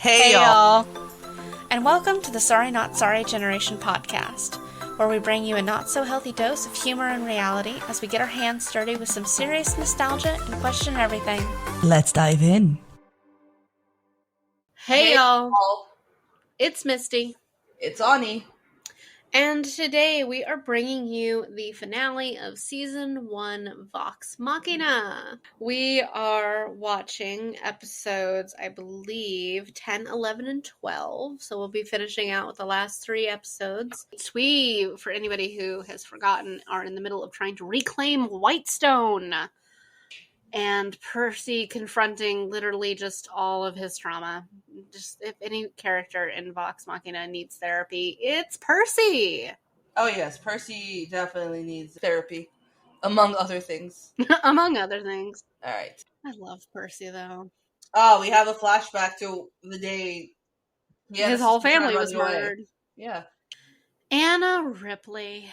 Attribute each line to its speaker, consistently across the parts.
Speaker 1: Hey y'all! And welcome to the Sorry Not Sorry Generation podcast, where we bring you a not-so-healthy dose of humor and reality as we get our hands dirty with some serious nostalgia and question everything.
Speaker 2: Let's dive in.
Speaker 1: Hey y'all! It's Misty.
Speaker 3: It's Ani.
Speaker 1: And today we are bringing you the finale of Season 1, Vox Machina. We are watching episodes, I believe, 10, 11, and 12. So we'll be finishing out with the last 3 episodes. We, for anybody who has forgotten, are in the middle of trying to reclaim Whitestone. And Percy confronting literally just all of his trauma. Just if any character in Vox Machina needs therapy, it's Percy!
Speaker 3: Oh yes, Percy definitely needs therapy, among other things.
Speaker 1: Among other things.
Speaker 3: Alright.
Speaker 1: I love Percy, though.
Speaker 3: Oh, we have a flashback to the day
Speaker 1: his whole family was murdered.
Speaker 3: Yeah.
Speaker 1: Anna Ripley.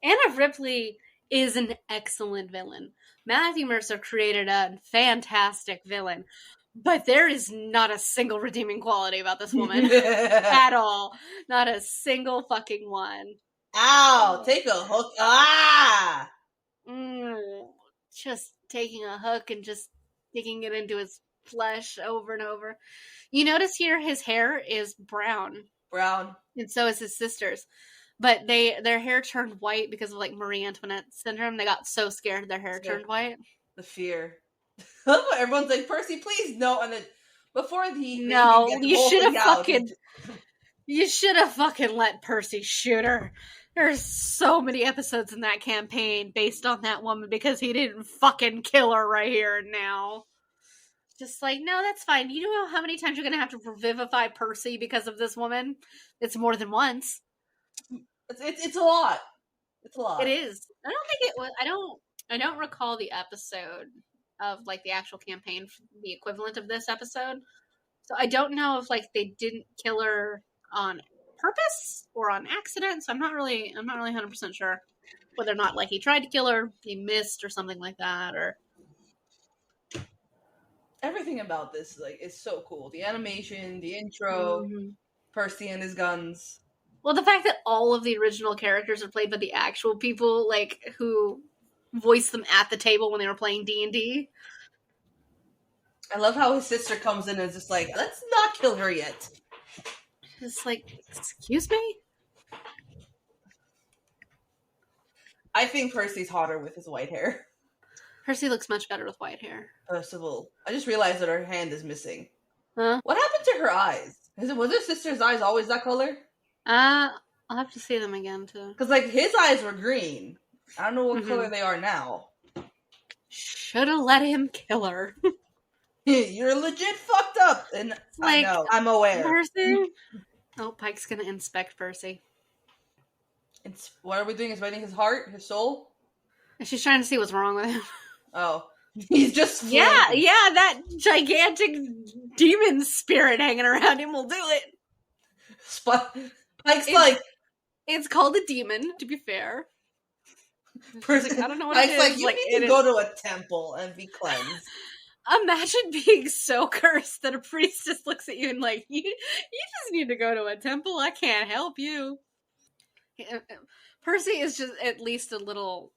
Speaker 1: Anna Ripley is an excellent villain. Matthew Mercer created a fantastic villain, but there is not a single redeeming quality about this woman at all. Not a single fucking one.
Speaker 3: Ow! Take a hook. Ah!
Speaker 1: Just taking a hook and just digging it into his flesh over and over. You notice here his hair is brown.
Speaker 3: Brown. And
Speaker 1: so is his sister's. But their hair turned white because of like Marie Antoinette syndrome. They got so scared their hair turned white.
Speaker 3: The fear. Everyone's like, Percy, please no. And then before
Speaker 1: you should have fucking let Percy shoot her. There's so many episodes in that campaign based on that woman because he didn't fucking kill her right here and now. Just like, no, that's fine. You know how many times you're gonna have to revivify Percy because of this woman? It's more than once.
Speaker 3: It's a lot. It's a lot.
Speaker 1: It is. I don't think it was. I don't recall the episode of like the actual campaign, the equivalent of this episode. So I don't know if like they didn't kill her on purpose or on accident. So I'm not really 100% sure whether or not like he tried to kill her, he missed, or something like that. Or
Speaker 3: everything about this is so cool. The animation, the intro, Percy and his guns.
Speaker 1: Well, the fact that all of the original characters are played by the actual people, like, who voiced them at the table when they were playing D&D.
Speaker 3: I love how his sister comes in and is just like, let's not kill her yet.
Speaker 1: It's like, excuse me?
Speaker 3: I think Percy's hotter with his white hair.
Speaker 1: Percy looks much better with white hair.
Speaker 3: First of all, I just realized that her hand is missing.
Speaker 1: Huh?
Speaker 3: What happened to her eyes? Was her sister's eyes always that color?
Speaker 1: I'll have to see them again, too.
Speaker 3: Because, his eyes were green. I don't know what color they are now.
Speaker 1: Should've let him kill her.
Speaker 3: You're legit fucked up. And I know. I'm aware.
Speaker 1: Percy? Oh, Pike's gonna inspect Percy.
Speaker 3: What are we doing? Inspecting his heart? His soul?
Speaker 1: She's trying to see what's wrong with him.
Speaker 3: Oh. He's just...
Speaker 1: Yeah, that gigantic demon spirit hanging around him will do it.
Speaker 3: Pike's
Speaker 1: it's called a demon, to be fair.
Speaker 3: Percy,
Speaker 1: I don't know what
Speaker 3: Pike's
Speaker 1: it is.
Speaker 3: You need to go to a temple and be cleansed.
Speaker 1: Imagine being so cursed that a priestess looks at you and you just need to go to a temple. I can't help you. Percy is just at least a little,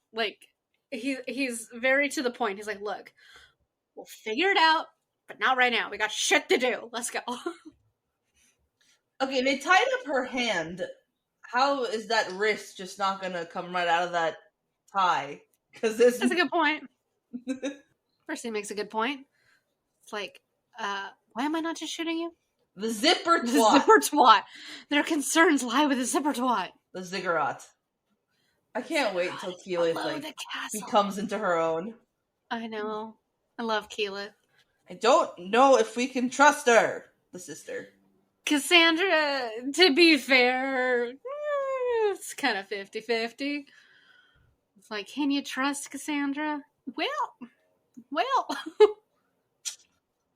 Speaker 1: he's very to the point. He's like, look, we'll figure it out, but not right now. We got shit to do. Let's go.
Speaker 3: Okay, they tied up her hand. How is that wrist just not gonna come right out of that tie? That's
Speaker 1: a good point. Percy makes a good point. It's like, why am I not just shooting you?
Speaker 3: The zipper twat.
Speaker 1: The zipper twat. Their concerns lie with the zipper twat.
Speaker 3: The ziggurat. I can't wait till Keyleth becomes into her own.
Speaker 1: I know. I love Keyleth.
Speaker 3: I don't know if we can trust her, the sister.
Speaker 1: Cassandra, to be fair, it's kind of 50-50. It's like, can you trust Cassandra? Well.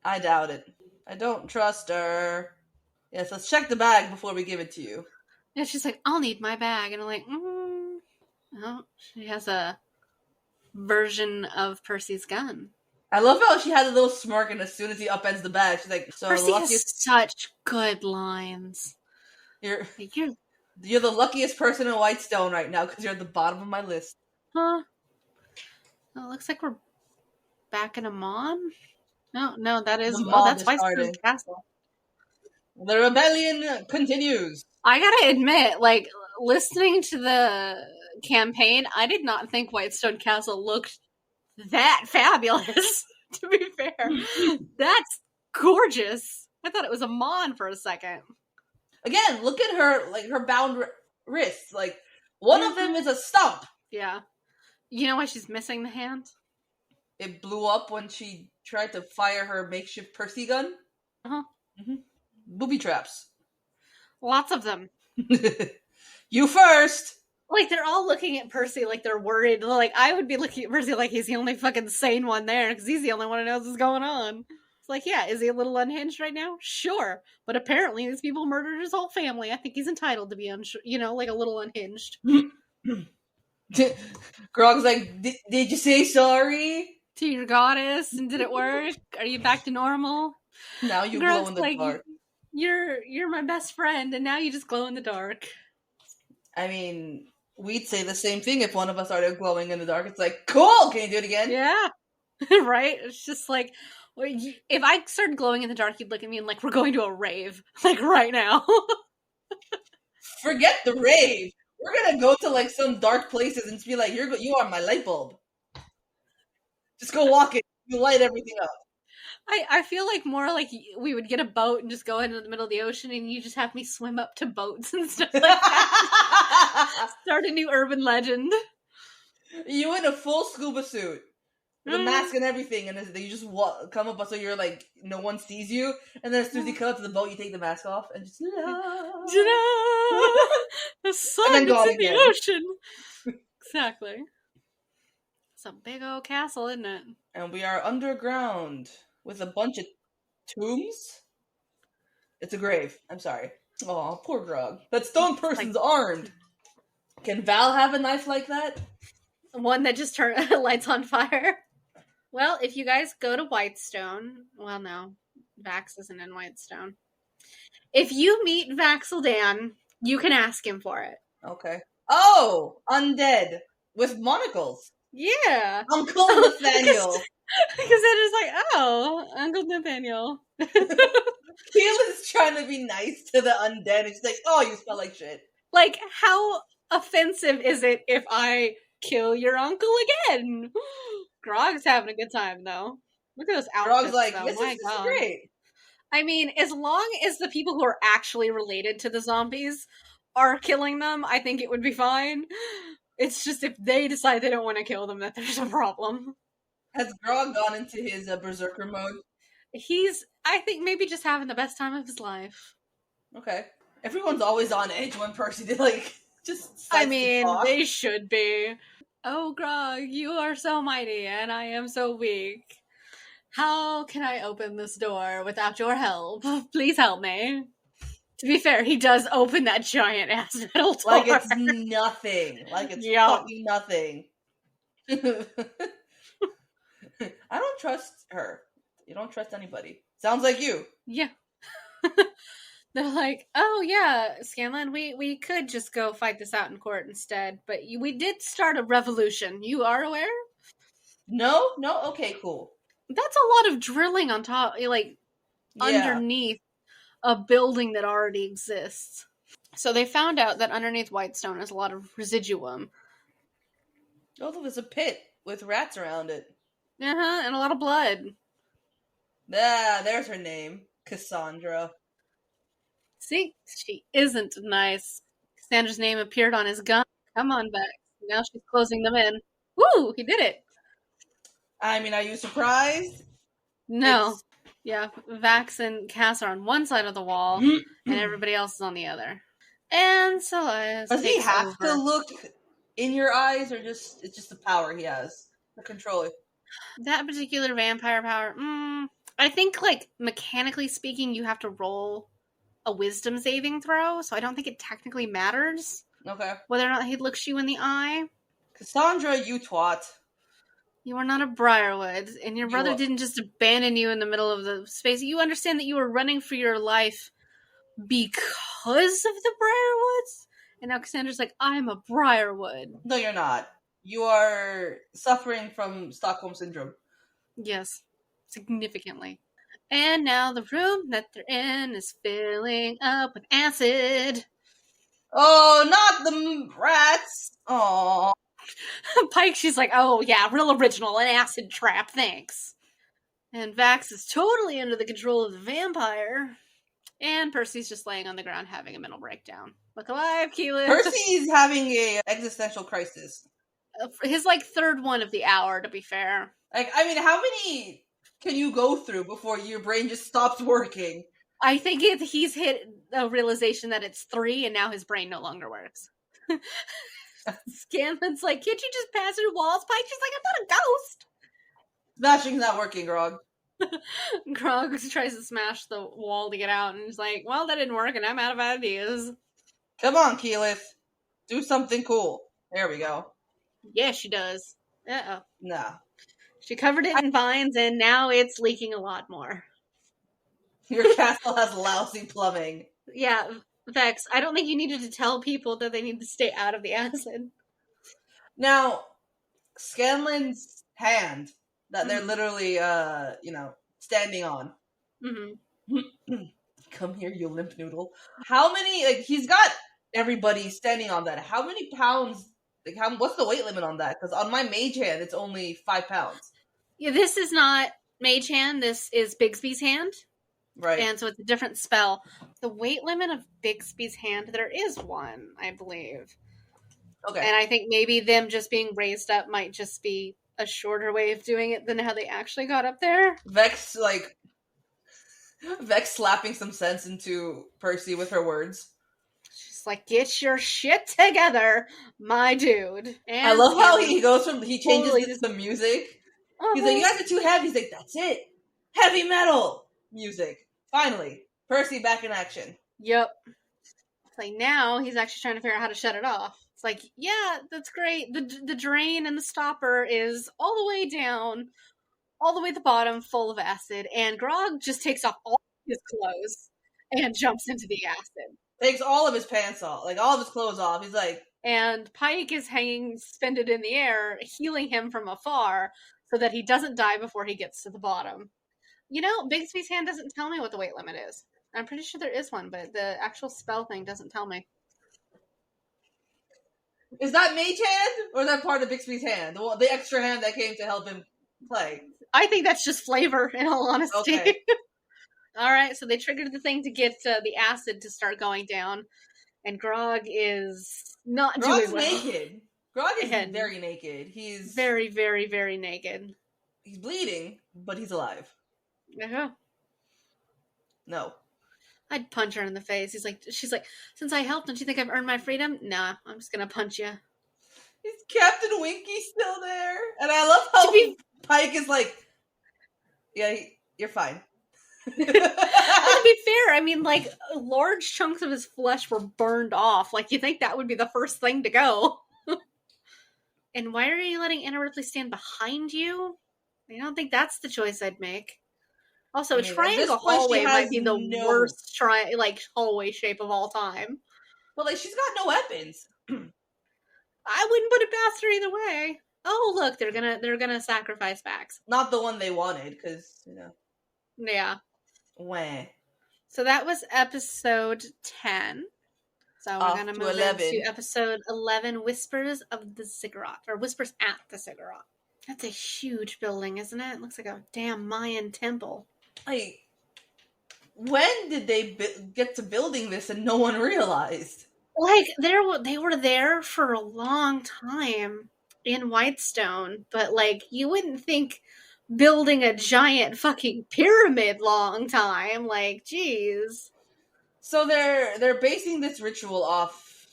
Speaker 3: I doubt it. I don't trust her. Yes, let's check the bag before we give it to you.
Speaker 1: Yeah, she's like, I'll need my bag. And I'm like, Oh, she has a version of Percy's gun.
Speaker 3: I love how she had a little smirk, and as soon as he upends the bag, she's like, "So the
Speaker 1: Percy has
Speaker 3: luckiest
Speaker 1: such good lines.
Speaker 3: you're
Speaker 1: Like, you're,
Speaker 3: you're the luckiest person in Whitestone right now because you're at the bottom of my list."
Speaker 1: huh? Oh, it looks like we're back in Amon. No, that
Speaker 3: The
Speaker 1: is. Oh,
Speaker 3: mob
Speaker 1: that's
Speaker 3: is
Speaker 1: Whitestone's
Speaker 3: starting.
Speaker 1: castle.
Speaker 3: The rebellion continues.
Speaker 1: I gotta admit, like, listening to the campaign, I did not think Whitestone Castle looked that fabulous, to be fair. That's gorgeous. I thought it was Amon for a second.
Speaker 3: Again, look at her, like her bound wrists. Like one of them is a stump.
Speaker 1: Yeah. You know why she's missing the hand?
Speaker 3: It blew up when she tried to fire her makeshift Percy gun.
Speaker 1: Uh-huh.
Speaker 3: Booby traps.
Speaker 1: Lots of them.
Speaker 3: You first.
Speaker 1: Like, they're all looking at Percy like they're worried. Like, I would be looking at Percy like he's the only fucking sane one there because he's the only one who knows what's going on. It's like, yeah, is he a little unhinged right now? Sure. But apparently these people murdered his whole family. I think he's entitled to be, like a little unhinged.
Speaker 3: Grog's like, did you say sorry?
Speaker 1: To your goddess, and did it work? Are you back to normal?
Speaker 3: Now you glow
Speaker 1: Grog's
Speaker 3: in the
Speaker 1: like,
Speaker 3: dark.
Speaker 1: you're my best friend, and now you just glow in the dark.
Speaker 3: I mean, we'd say the same thing if one of us started glowing in the dark. It's like, cool, can you do it again?
Speaker 1: Yeah. Right? It's just like, if I started glowing in the dark, you'd look at me and like, we're going to a rave. Like, right now.
Speaker 3: Forget the rave. We're gonna go to like some dark places and just be like, you are my light bulb. Just go walk it. You light everything up.
Speaker 1: I feel like more like we would get a boat and just go into the middle of the ocean and you just have me swim up to boats and stuff like that. Start a new urban legend.
Speaker 3: You in a full scuba suit. With a mask and everything, and you just come up so you're like, no one sees you, and then as soon as you come up to the boat, you take the mask off, and just,
Speaker 1: the sun
Speaker 3: and then
Speaker 1: is
Speaker 3: gone
Speaker 1: in
Speaker 3: again.
Speaker 1: the ocean. Exactly. It's a big old castle, isn't it?
Speaker 3: And we are underground with a bunch of tombs. It's a grave. I'm sorry. Oh, poor Grog. That stone person's armed. Can Val have a knife like that?
Speaker 1: One that just lights on fire. Well, if you guys go to Whitestone, well, no, Vax isn't in Whitestone. If you meet Vaxeldan, you can ask him for it.
Speaker 3: Okay. Oh, undead with monocles.
Speaker 1: Yeah,
Speaker 3: Uncle Nathaniel.
Speaker 1: Because they're just like, oh, Uncle Nathaniel.
Speaker 3: Keela's trying to be nice to the undead, and she's like, "Oh, you smell like shit."
Speaker 1: Like, how offensive is it if I kill your uncle again? Grog's having a good time though. Look at those outfits.
Speaker 3: Grog's like,
Speaker 1: though.
Speaker 3: "This
Speaker 1: My
Speaker 3: is
Speaker 1: God.
Speaker 3: great."
Speaker 1: I mean, as long as the people who are actually related to the zombies are killing them, I think it would be fine. It's just if they decide they don't want to kill them that there's a problem.
Speaker 3: Has Grog gone into his berserker mode?
Speaker 1: He's, I think, maybe just having the best time of his life.
Speaker 3: Okay. Everyone's always on edge when Percy did, like, just
Speaker 1: I mean, they should be. Oh, Grog, you are so mighty, and I am so weak. How can I open this door without your help? Please help me. To be fair, he does open that giant ass metal door.
Speaker 3: Like it's nothing. Like it's fucking nothing. I don't trust her. You don't trust anybody. Sounds like you.
Speaker 1: Yeah. They're like, oh yeah, Scanlan, we could just go fight this out in court instead, but we did start a revolution. You are aware?
Speaker 3: No? Okay, cool.
Speaker 1: That's a lot of drilling on top, like, underneath a building that already exists. So they found out that underneath Whitestone is a lot of residuum.
Speaker 3: Oh, there's a pit with rats around it.
Speaker 1: Uh-huh, and a lot of blood.
Speaker 3: Ah, there's her name. Cassandra.
Speaker 1: See? She isn't nice. Cassandra's name appeared on his gun. Come on back. Now she's closing them in. Woo! He did it!
Speaker 3: I mean, are you surprised?
Speaker 1: No. Yeah, Vax and Cass are on one side of the wall, and everybody else is on the other. And so
Speaker 3: does he have to look in your eyes, or it's just the power he has, the controller?
Speaker 1: That particular vampire power, I think, like, mechanically speaking, you have to roll a wisdom saving throw, so I don't think it technically matters.
Speaker 3: Okay.
Speaker 1: Whether or not he looks you in the eye.
Speaker 3: Cassandra, you twat.
Speaker 1: You are not a Briarwood, and your brother didn't just abandon you in the middle of the space. You understand that you were running for your life because of the Briarwoods? And now Cassandra's like, I'm a Briarwood.
Speaker 3: No, you're not. You are suffering from Stockholm Syndrome.
Speaker 1: Yes, significantly. And now the room that they're in is filling up with acid.
Speaker 3: Oh, not the rats! Aww.
Speaker 1: Pike, she's like, oh yeah, real original, an acid trap, thanks. And Vax is totally under the control of the vampire. And Percy's just laying on the ground having a mental breakdown. Look alive, Keelan.
Speaker 3: Percy's having a existential crisis.
Speaker 1: His, like, third one of the hour, to be fair.
Speaker 3: Like, I mean, how many can you go through before your brain just stops working?
Speaker 1: I think he's hit a realization that it's 3, and now his brain no longer works. Scanlan's like, can't you just pass through walls? Pike, she's like, I'm not a ghost.
Speaker 3: Smashing's not working, Grog.
Speaker 1: Grog tries to smash the wall to get out, and he's like, well, that didn't work, and I'm out of ideas.
Speaker 3: Come on, Keyleth. Do something cool. There we go.
Speaker 1: Yeah, she does. Uh-oh.
Speaker 3: Nah.
Speaker 1: She covered it in vines, and now it's leaking a lot more.
Speaker 3: Your castle has lousy plumbing.
Speaker 1: Yeah, Vex, I don't think you needed to tell people that they need to stay out of the acid.
Speaker 3: Now, Scanlan's hand that they're literally, standing on.
Speaker 1: Mm-hmm.
Speaker 3: Come here, you limp noodle. How many, he's got everybody standing on that. How many pounds, what's the weight limit on that? Because on my mage hand, it's only 5 pounds.
Speaker 1: Yeah, this is not mage hand, this is Bigsby's hand.
Speaker 3: Right.
Speaker 1: And so it's a different spell. The weight limit of Bigsby's hand, there is one, I believe.
Speaker 3: Okay.
Speaker 1: And I think maybe them just being raised up might just be a shorter way of doing it than how they actually got up there.
Speaker 3: Vex slapping some sense into Percy with her words.
Speaker 1: She's like, get your shit together, my dude. And
Speaker 3: I love how he changes
Speaker 1: totally
Speaker 3: to the music.
Speaker 1: Uh-huh.
Speaker 3: He's like, you guys are too heavy. He's like, that's it. Heavy metal music. Finally. Percy back in action.
Speaker 1: Yep. It's like now he's actually trying to figure out how to shut it off. It's like, yeah, that's great. The drain and the stopper is all the way down, all the way at the bottom, full of acid, and Grog just takes off all his clothes and jumps into the acid.
Speaker 3: Takes all of his pants off, all of his clothes off. He's like...
Speaker 1: And Pike is hanging suspended in the air, healing him from afar so that he doesn't die before he gets to the bottom. You know, Bigsby's hand doesn't tell me what the weight limit is. I'm pretty sure there is one, but the actual spell thing doesn't tell me.
Speaker 3: Is that mage hand, or is that part of Bigsby's hand? The extra hand that came to help him play?
Speaker 1: I think that's just flavor, in all honesty.
Speaker 3: Okay.
Speaker 1: Alright, so they triggered the thing to get the acid to start going down, and Grog is not doing well.
Speaker 3: Grog's naked. Grog is very naked. He's...
Speaker 1: very, very, very naked.
Speaker 3: He's bleeding, but he's alive.
Speaker 1: Uh-huh.
Speaker 3: No.
Speaker 1: I'd punch her in the face. She's like, since I helped, don't you think I've earned my freedom? Nah, I'm just gonna punch you.
Speaker 3: Is Captain Winky still there? And I love how Pike is like, yeah, you're fine.
Speaker 1: To be fair, I mean, large chunks of his flesh were burned off. You think that would be the first thing to go. And why are you letting Anna Ripley stand behind you? I don't think that's the choice I'd make. Also, a triangle hallway might be the worst hallway shape of all time.
Speaker 3: Well, she's got no weapons.
Speaker 1: I wouldn't put it past her either way. Oh, look, they're gonna sacrifice Vax.
Speaker 3: Not the one they wanted, because
Speaker 1: Yeah.
Speaker 3: Wah.
Speaker 1: So that was episode 10. So we're gonna move into episode 11, Whispers of the Ziggurat, or Whispers at the Ziggurat. That's a huge building, isn't it? It looks like a damn Mayan temple.
Speaker 3: When did they get to building this and no one realized?
Speaker 1: They were there for a long time in Whitestone, but you wouldn't think building a giant fucking pyramid long time. Geez.
Speaker 3: So they're basing this ritual off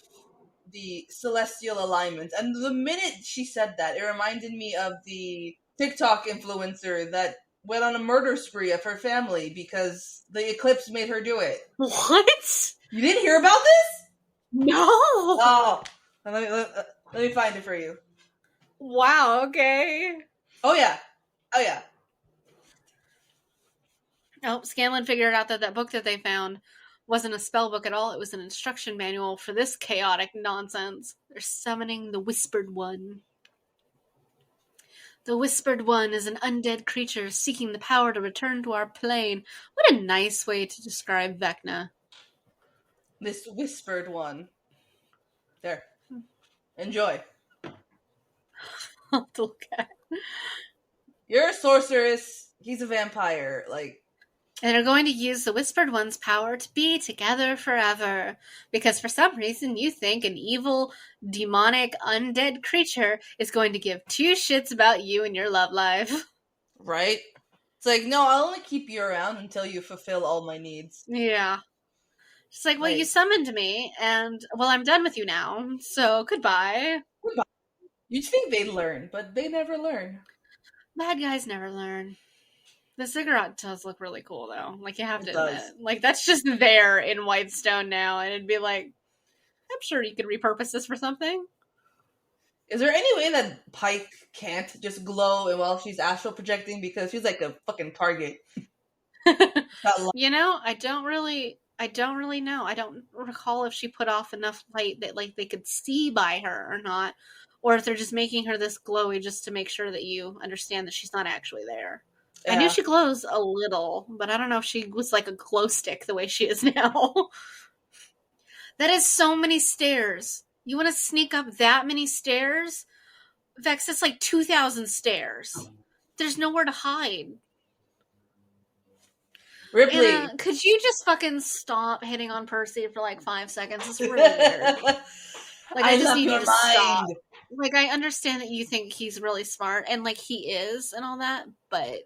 Speaker 3: the celestial alignment, and the minute she said that, it reminded me of the TikTok influencer that went on a murder spree of her family because the eclipse made her do it.
Speaker 1: What?
Speaker 3: You didn't hear about this?
Speaker 1: No.
Speaker 3: Oh, let me find it for you.
Speaker 1: Wow. Okay.
Speaker 3: Oh yeah. Oh yeah.
Speaker 1: Oh, Scanlan figured out that that book that they found wasn't a spell book at all. It was an instruction manual for this chaotic nonsense. They're summoning the Whispered One. The Whispered One is an undead creature seeking the power to return to our plane. What a nice way to describe Vecna.
Speaker 3: This Whispered One. There. Enjoy.
Speaker 1: I'll have to look at.
Speaker 3: You're a sorceress. He's a vampire. Like,
Speaker 1: And are going to use the Whispered One's power to be together forever. Because for some reason you think an evil, demonic, undead creature is going to give two shits about you and your love life.
Speaker 3: right? It's like, no, I'll only keep you around until you fulfill all my needs.
Speaker 1: Yeah. She's like, well,
Speaker 3: Like,
Speaker 1: you summoned me, and, well, I'm done with you now, so goodbye.
Speaker 3: you'd think they'd learn, but they never learn.
Speaker 1: Bad guys never learn. The cigarette does look really cool, though. Like, you have
Speaker 3: It
Speaker 1: to
Speaker 3: does.
Speaker 1: admit. Like, that's just there in Whitestone now, and it'd be like, I'm sure you could repurpose this for something.
Speaker 3: Is there any way that Pike can't just glow while she's astral projecting because she's like a fucking target?
Speaker 1: You know, I don't really know. I don't recall if she put off enough light that like they could see by her or not, or if they're just making her this glowy just to make sure that you understand that she's not actually there. I knew
Speaker 3: Yeah.
Speaker 1: she glows a little, but I don't know if she was like a glow stick the way she is now. That is so many stairs. You want to sneak up that many stairs? Vex, it's like 2,000 stairs. There's nowhere to hide.
Speaker 3: Ripley.
Speaker 1: Anna, could you just fucking stop hitting on Percy for like 5 seconds? It's really weird. Like, I just need you to stop. Like, I understand that you think he's really smart, and like he is, and all that, but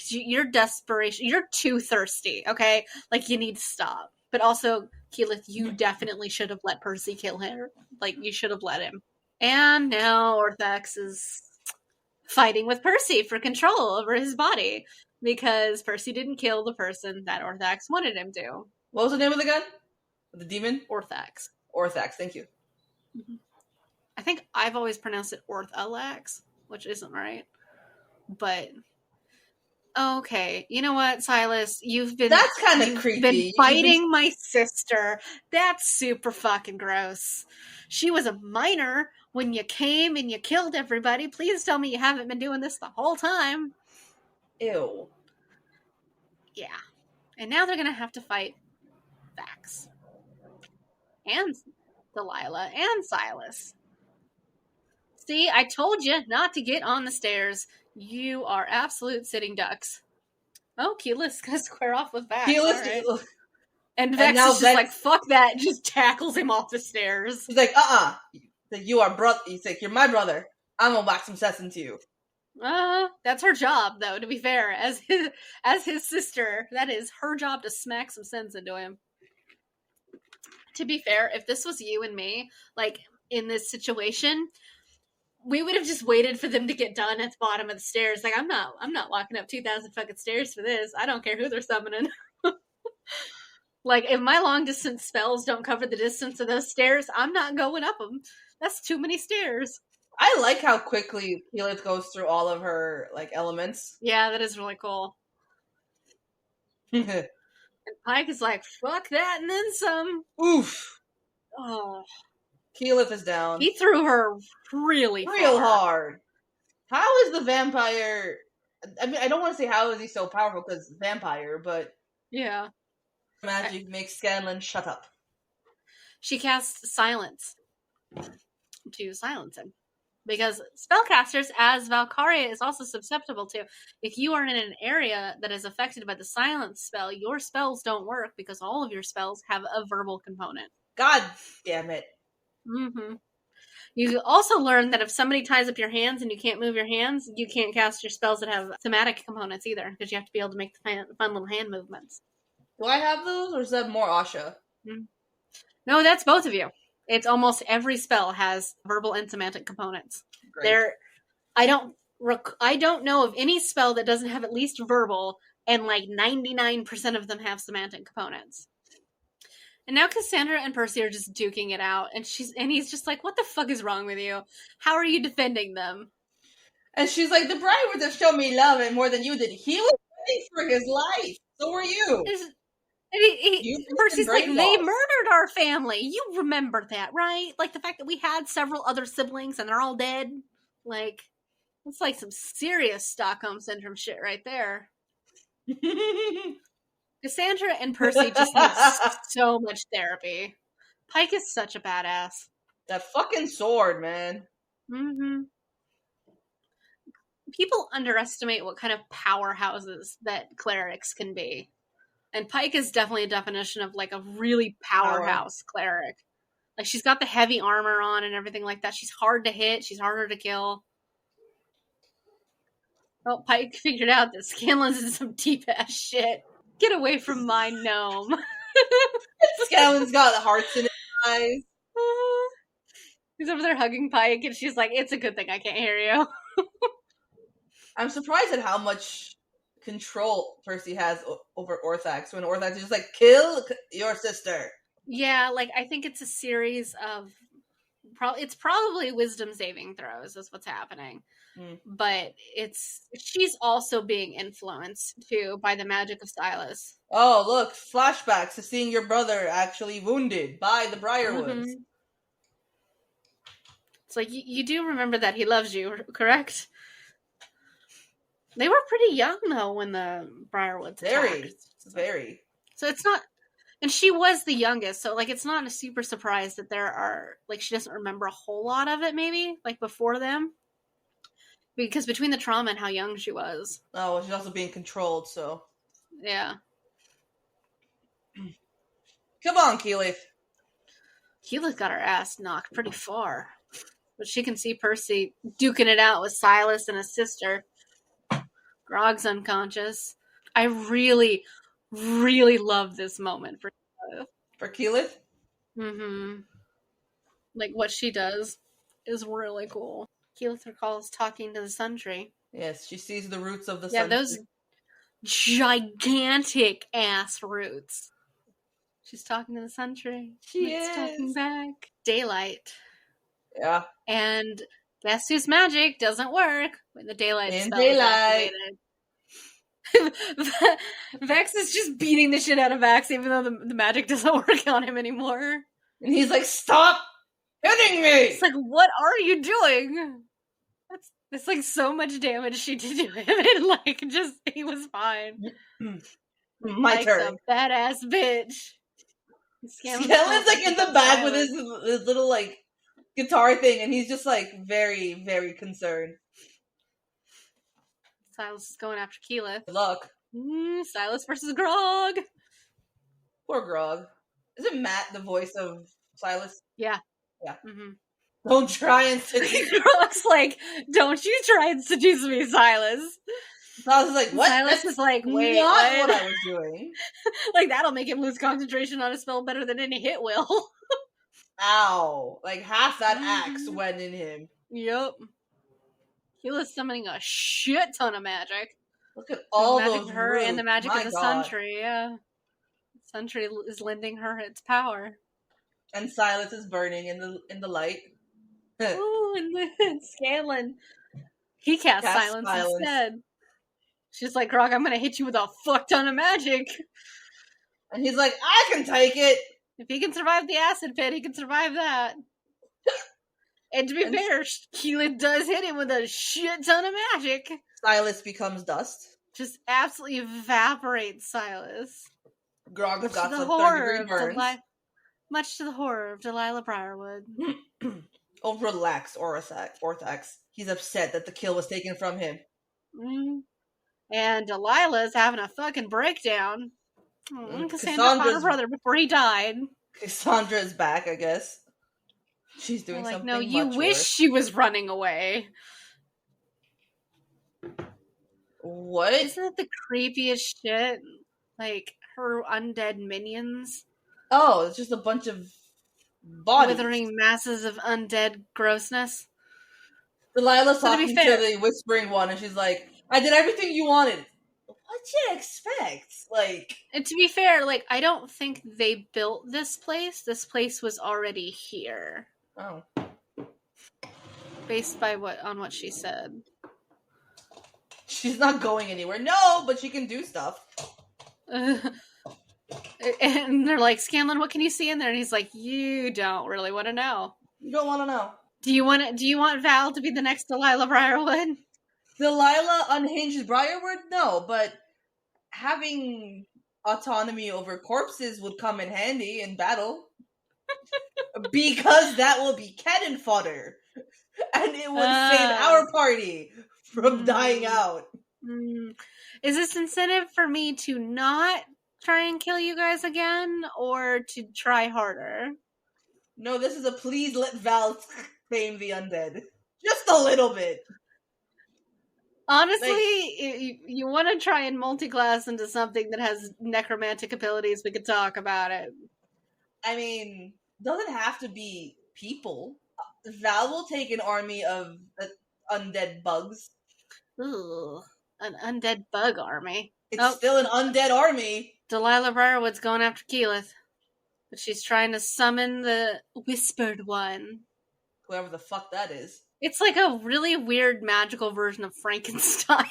Speaker 1: your desperation, you're too thirsty. Okay, like you need to stop. But also, Keyleth, you definitely should have let Percy kill her. Like, you should have let him. And now Orthax is fighting with Percy for control over his body because Percy didn't kill the person that Orthax wanted him to.
Speaker 3: What was the name of the gun? The demon?
Speaker 1: Orthax.
Speaker 3: Orthax, thank you.
Speaker 1: Mm-hmm. I think I've always pronounced it Orthalax, which isn't right. But okay, you know what, Silas?
Speaker 3: That's kind of creepy.
Speaker 1: Been fighting my sister. That's super fucking gross. She was a minor when you came and you killed everybody. Please tell me you haven't been doing this the whole time.
Speaker 3: Ew.
Speaker 1: Yeah. And now they're going to have to fight Vax. And Delilah and Silas. See, I told you not to get on the stairs. You are absolute sitting ducks. Oh, Keyleth's going to square off with Vax.
Speaker 3: Keyleth,
Speaker 1: right. And Vex is just like, fuck that, and just tackles him off the stairs.
Speaker 3: He's like, you are brother. He's like, you're my brother. I'm gonna whack some sense into you.
Speaker 1: That's her job, though, to be fair. As his sister, that is her job to smack some sense into him. To be fair, if this was you and me, like, in this situation, we would have just waited for them to get done at the bottom of the stairs. Like, I'm not walking up 2,000 fucking stairs for this. I don't care who they're summoning. Like, if my long-distance spells don't cover the distance of those stairs, I'm not going up them. That's too many stairs.
Speaker 3: I like how quickly Keyleth goes through all of her, like, elements.
Speaker 1: Yeah, that is really cool. And Pike is like, fuck that, and then some.
Speaker 3: Oof.
Speaker 1: Oh.
Speaker 3: Keyleth is down.
Speaker 1: He threw her real
Speaker 3: hard. How is the vampire... I mean, I don't want to say how is he so powerful, because vampire, but...
Speaker 1: Yeah.
Speaker 3: Magic makes Scanlan shut up.
Speaker 1: She casts silence to silence him. Because spellcasters, as Valkyria is also susceptible to, if you are in an area that is affected by the silence spell, your spells don't work because all of your spells have a verbal component.
Speaker 3: God damn it.
Speaker 1: Mm-hmm. You also learn that if somebody ties up your hands and you can't move your hands, you can't cast your spells that have thematic components either, because you have to be able to make the fun little hand movements.
Speaker 3: Do I have those, or is that more Asha?
Speaker 1: Mm-hmm. No, that's both of you. It's almost every spell has verbal and semantic components.
Speaker 3: Great.
Speaker 1: I don't know of any spell that doesn't have at least verbal, and like 99% of them have semantic components. And now Cassandra and Percy are just duking it out, and he's just like, "What the fuck is wrong with you? How are you defending them?"
Speaker 3: And she's like, the Briar would have shown me love and more than you did. He was fighting for his life. So were you. You
Speaker 1: Percy's like,
Speaker 3: brain
Speaker 1: they
Speaker 3: loss.
Speaker 1: murdered our family. You remember that, right? Like the fact that we had several other siblings and they're all dead. Like, it's like some serious Stockholm Syndrome shit right there. Cassandra and Percy just need so much therapy. Pike is such a badass.
Speaker 3: That fucking sword, man.
Speaker 1: Mm-hmm. People underestimate what kind of powerhouses that clerics can be. And Pike is definitely a definition of like a really powerhouse cleric. Like she's got the heavy armor on and everything like that. She's hard to hit. She's harder to kill. Well, Pike figured out that Scanlan's is some deep ass shit. Get away from my gnome.
Speaker 3: Scanlan's got hearts in his eyes.
Speaker 1: He's over there hugging Pike, and she's like, "It's a good thing I can't hear you."
Speaker 3: I'm surprised at how much control Percy has over Orthax when Orthax is just like, kill your sister.
Speaker 1: Yeah, like I think it's a series of it's probably wisdom saving throws is what's happening. But she's also being influenced too by the magic of Silas.
Speaker 3: Oh, look, flashbacks to seeing your brother actually wounded by the Briarwoods.
Speaker 1: Mm-hmm. It's like you do remember that he loves you, correct? They were pretty young though when the Briarwoods attacked.
Speaker 3: Very.
Speaker 1: So it's not, and she was the youngest, so like it's not a super surprise that there are like she doesn't remember a whole lot of it maybe like before them, because between the trauma and how young she was.
Speaker 3: Oh, well, she's also being controlled, so
Speaker 1: yeah.
Speaker 3: Come on, Keyleth.
Speaker 1: Keyleth got her ass knocked pretty far, but she can see Percy duking it out with Silas and his sister. Grog's unconscious. I really, really love this moment for
Speaker 3: Keyleth.
Speaker 1: Mm-hmm. Like what she does is really cool. Keyleth recalls talking to the sun tree.
Speaker 3: Yes, she sees the roots of the sun
Speaker 1: tree. Yeah, those gigantic ass roots. She's talking to the sun tree.
Speaker 3: She
Speaker 1: is talking
Speaker 3: is
Speaker 1: back. Daylight.
Speaker 3: Yeah.
Speaker 1: And guess whose magic doesn't work when the daylight spell is activated. Vex is just beating the shit out of Vax, even though the magic doesn't work on him anymore.
Speaker 3: And he's like, "Stop hitting me!"
Speaker 1: It's like, what are you doing? That's like so much damage she did to him, and like just he was fine.
Speaker 3: My turn.
Speaker 1: A badass bitch.
Speaker 3: Scanlan's like in the back with his little like guitar thing, and he's just like very, very concerned.
Speaker 1: Silas is going after Keyleth.
Speaker 3: Good luck.
Speaker 1: Silas versus Grog.
Speaker 3: Poor Grog. Isn't Matt the voice of Silas?
Speaker 1: Yeah.
Speaker 3: Yeah.
Speaker 1: Mm-hmm.
Speaker 3: Don't try and seduce me.
Speaker 1: Grog's like, don't you try and seduce me, Silas.
Speaker 3: Silas is like, what?
Speaker 1: Silas is like, wait,
Speaker 3: not what I was doing.
Speaker 1: Like, that'll make him lose concentration on a spell better than any hit will.
Speaker 3: Ow. Like, half that axe went in him.
Speaker 1: Yep. He was summoning a shit ton of magic.
Speaker 3: Look at all
Speaker 1: magic
Speaker 3: those
Speaker 1: her
Speaker 3: roots.
Speaker 1: And the magic
Speaker 3: My
Speaker 1: of the
Speaker 3: God.
Speaker 1: sun tree, yeah. The sun tree is lending her its power.
Speaker 3: And Silas is burning in the light.
Speaker 1: Ooh, and Scanlan. He cast silence instead. She's like, Grog, I'm gonna hit you with a fuck ton of magic.
Speaker 3: And he's like, I can take it.
Speaker 1: If he can survive the acid pit, he can survive that. And to be fair, Keyleth does hit him with a shit ton of magic.
Speaker 3: Silas becomes dust.
Speaker 1: Just absolutely evaporates Silas.
Speaker 3: Grog has got some 30-degree burns.
Speaker 1: Much to the horror of Delilah Briarwood.
Speaker 3: Oh, relax, Orthax. He's upset that the kill was taken from him.
Speaker 1: And Delilah's having a fucking breakdown. Cassandra found her brother before he died.
Speaker 3: Cassandra is back, I guess. She's doing something
Speaker 1: no, you
Speaker 3: much
Speaker 1: wish
Speaker 3: worse.
Speaker 1: She was running away.
Speaker 3: What?
Speaker 1: Isn't it the creepiest shit? Like, her undead minions.
Speaker 3: Oh, it's just a bunch of bodies.
Speaker 1: Withering masses of undead grossness.
Speaker 3: Delilah's talking to the whispering one, and she's like, I did everything you wanted. What'd you expect? Like,
Speaker 1: and to be fair, like, I don't think they built this place. This place was already here.
Speaker 3: Oh.
Speaker 1: Based by what she said.
Speaker 3: She's not going anywhere. No, but she can do stuff.
Speaker 1: And they're like, Scanlan, what can you see in there? And he's like, you don't really want to know.
Speaker 3: You don't want to know.
Speaker 1: Do you want Val to be the next Delilah Briarwood?
Speaker 3: Delilah unhinged Briarwood? No, but having autonomy over corpses would come in handy in battle. Because that will be cannon fodder. And it would save our party from dying out.
Speaker 1: Is this incentive for me to not try and kill you guys again, or to try harder?
Speaker 3: No, this is a please let Val claim the undead. Just a little bit.
Speaker 1: Honestly, you want to try and multi-class into something that has necromantic abilities, we could talk about it.
Speaker 3: I mean, doesn't have to be people. Val will take an army of undead bugs.
Speaker 1: Ooh, an undead bug army.
Speaker 3: It's still an undead army.
Speaker 1: Delilah Briarwood's going after Keyleth. But she's trying to summon the Whispered One.
Speaker 3: Whoever the fuck that is.
Speaker 1: It's like a really weird magical version of Frankenstein.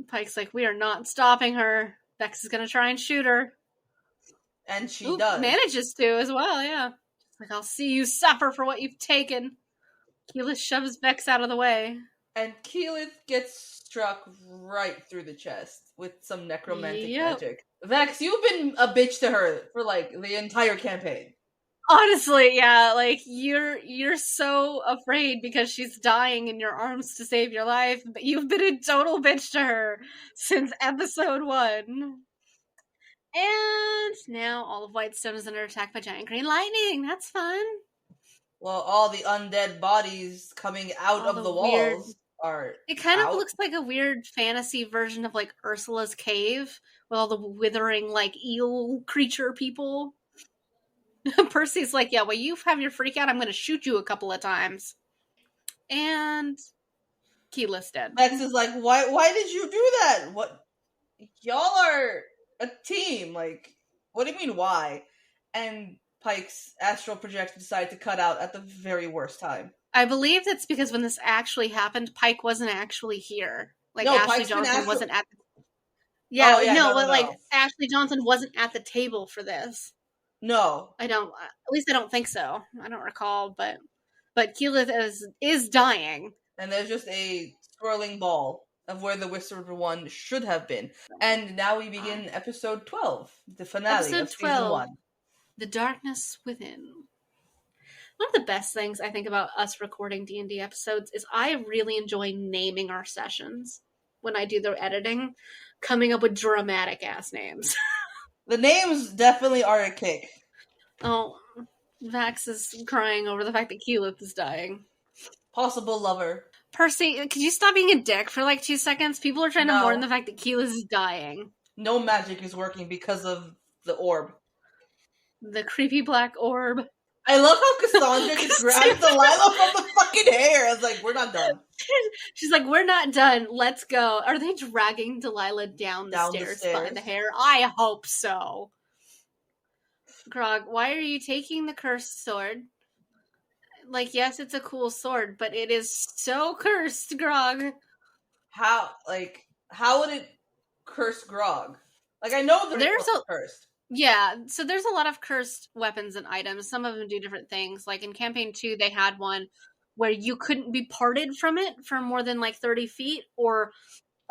Speaker 1: Pike's like, we are not stopping her. Vex is going to try and shoot her.
Speaker 3: And she does.
Speaker 1: Manages to as well, yeah. She's like, I'll see you suffer for what you've taken. Keyleth shoves Vex out of the way.
Speaker 3: And Keyleth gets struck right through the chest with some necromantic magic. Vex, you've been a bitch to her for, like, the entire campaign.
Speaker 1: Honestly, yeah, like, you're so afraid because she's dying in your arms to save your life, but you've been a total bitch to her since episode 1. And now all of Whitestone is under attack by giant green lightning. That's fun.
Speaker 3: Well, all the undead bodies coming out of the walls are
Speaker 1: It kind of looks like a weird fantasy version of, like, Ursula's Cave with all the withering, like, eel creature people. Percy's like, yeah, well, you have your freak out, I'm going to shoot you a couple of times. And Keyleth's dead.
Speaker 3: Vex is like, why did you do that? What? Y'all are a team. Like, what do you mean, why? And Pike's astral projection decided to cut out at the very worst time.
Speaker 1: I believe that's because when this actually happened, Pike wasn't actually here. Like, no, Ashley Johnson wasn't at the... Yeah, no, like, Ashley Johnson wasn't at the table for this.
Speaker 3: No.
Speaker 1: At least I don't think so. I don't recall, but Keyleth is dying.
Speaker 3: And there's just a swirling ball of where the Whispered One should have been. And now we begin episode 12, the finale of season 1.
Speaker 1: The Darkness Within. One of the best things I think about us recording D&D episodes is I really enjoy naming our sessions when I do the editing, coming up with dramatic-ass names.
Speaker 3: The names definitely are a kick.
Speaker 1: Oh, Vax is crying over the fact that Keyleth is dying.
Speaker 3: Possible lover.
Speaker 1: Percy, could you stop being a dick for like 2 seconds? People are trying to mourn the fact that Keyleth is dying.
Speaker 3: No magic is working because of the orb.
Speaker 1: The creepy black orb.
Speaker 3: I love how Cassandra just grabs Delilah from the fucking hair. I was like, we're not done.
Speaker 1: She's like, we're not done. Let's go. Are they dragging Delilah down the stairs by the hair? I hope so. Grog, why are you taking the cursed sword? Like, yes, it's a cool sword, but it is so cursed, Grog.
Speaker 3: How would it curse Grog? Like, I know that it's cursed.
Speaker 1: Yeah, so there's a lot of cursed weapons and items. Some of them do different things. Like in Campaign 2, they had one where you couldn't be parted from it for more than like 30 feet, or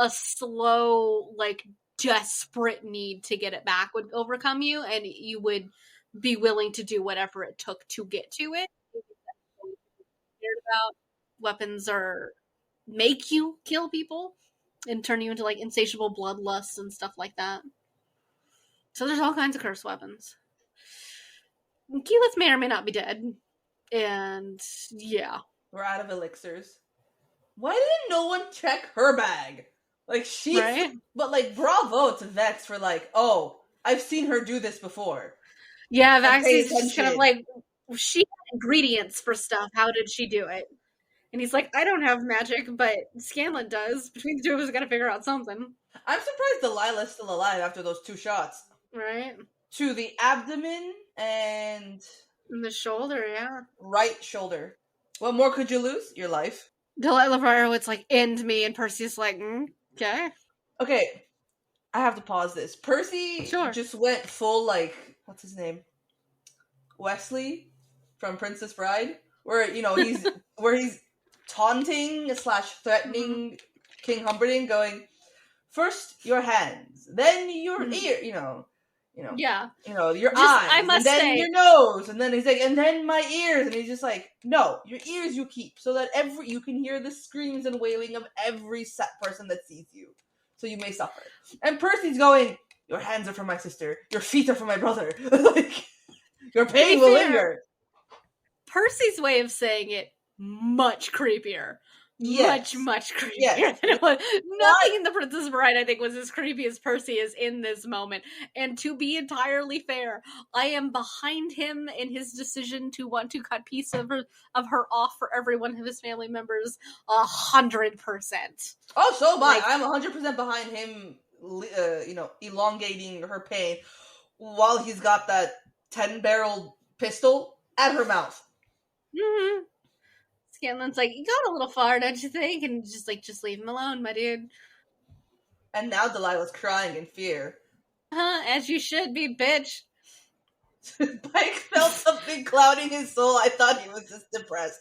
Speaker 1: a slow, like, desperate need to get it back would overcome you, and you would be willing to do whatever it took to get to it. About weapons make you kill people and turn you into like insatiable bloodlust and stuff like that. So there's all kinds of cursed weapons. Keyleth may or may not be dead. And yeah.
Speaker 3: We're out of elixirs. Why didn't no one check her bag? Like,
Speaker 1: right?
Speaker 3: But like, bravo to Vex for like, oh, I've seen her do this before.
Speaker 1: Yeah, Vex is just kind of like, she had ingredients for stuff. How did she do it? And he's like, I don't have magic, but Scanlan does. Between the two of us, we gotta figure out something.
Speaker 3: I'm surprised Delilah's still alive after those 2 shots.
Speaker 1: Right.
Speaker 3: To the abdomen and
Speaker 1: the shoulder, yeah.
Speaker 3: Right shoulder. What more could you lose? Your life.
Speaker 1: Delilah Briarwood's like, end me, and Percy's like, okay.
Speaker 3: Okay, I have to pause this. Percy
Speaker 1: Sure.
Speaker 3: just went full, like, what's his name? Wesley from Princess Bride, where he's taunting slash threatening King Humperdinck, going, first your hands, then your ear,
Speaker 1: Yeah.
Speaker 3: Your
Speaker 1: Just,
Speaker 3: eyes,
Speaker 1: I must
Speaker 3: and then
Speaker 1: say,
Speaker 3: your nose, and then he's like, and then my ears, and he's just like, no, your ears you keep, so that you can hear the screams and wailing of every person that sees you, so you may suffer. And Percy's going, your hands are for my sister, your feet are for my brother, like, your pain will linger.
Speaker 1: Percy's way of saying it, much creepier.
Speaker 3: Yes.
Speaker 1: Much creepier
Speaker 3: Yes.
Speaker 1: than it was. Nothing in The Princess Bride, I think, was as creepy as Percy is in this moment. And to be entirely fair, I am behind him in his decision to want to cut piece of her off for every one of his family members 100%.
Speaker 3: Oh, so like, I'm 100% behind him, elongating her pain while he's got that 10-barrel pistol at her mouth.
Speaker 1: Mm-hmm. Scanlan's like, you got a little far, don't you think? And just leave him alone, my dude.
Speaker 3: And now Delilah's crying in fear.
Speaker 1: As you should be, bitch.
Speaker 3: Pike felt something clouding his soul. I thought he was just depressed.